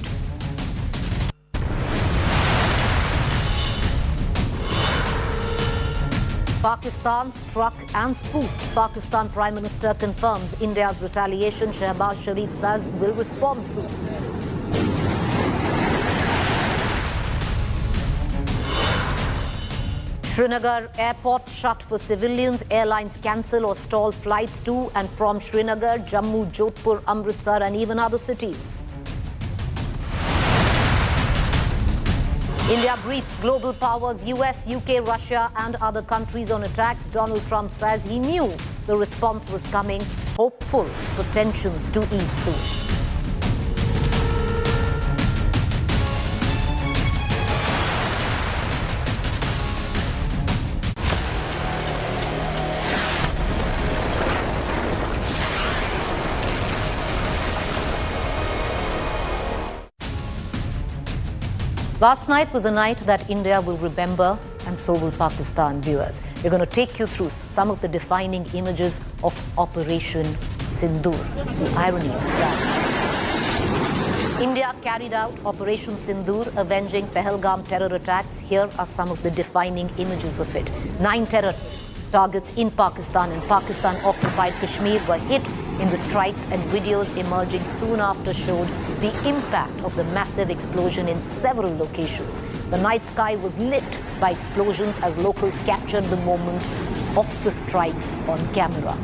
Pakistan struck and spooked. Pakistan Prime Minister confirms India's retaliation. Shehbaz Sharif says will respond soon. Srinagar airport shut for civilians. Airlines cancel or stall flights to and from Srinagar, Jammu, Jodhpur, Amritsar and even other cities. India briefs global powers, US, UK, Russia and other countries on attacks. Donald Trump says he knew the response was coming, hopeful for tensions to ease soon. Last night was a night that India will remember, and so will Pakistan, viewers. We're going to take you through some of the defining images of Operation Sindoor. The irony of that. India carried out Operation Sindoor, avenging Pahalgam terror attacks. Here are some of the defining images of it. 9 terror targets in Pakistan and Pakistan-occupied Kashmir were hit in the strikes, and videos emerging soon after showed the impact of the massive explosion in several locations. The night sky was lit by explosions as locals captured the moment of the strikes on camera.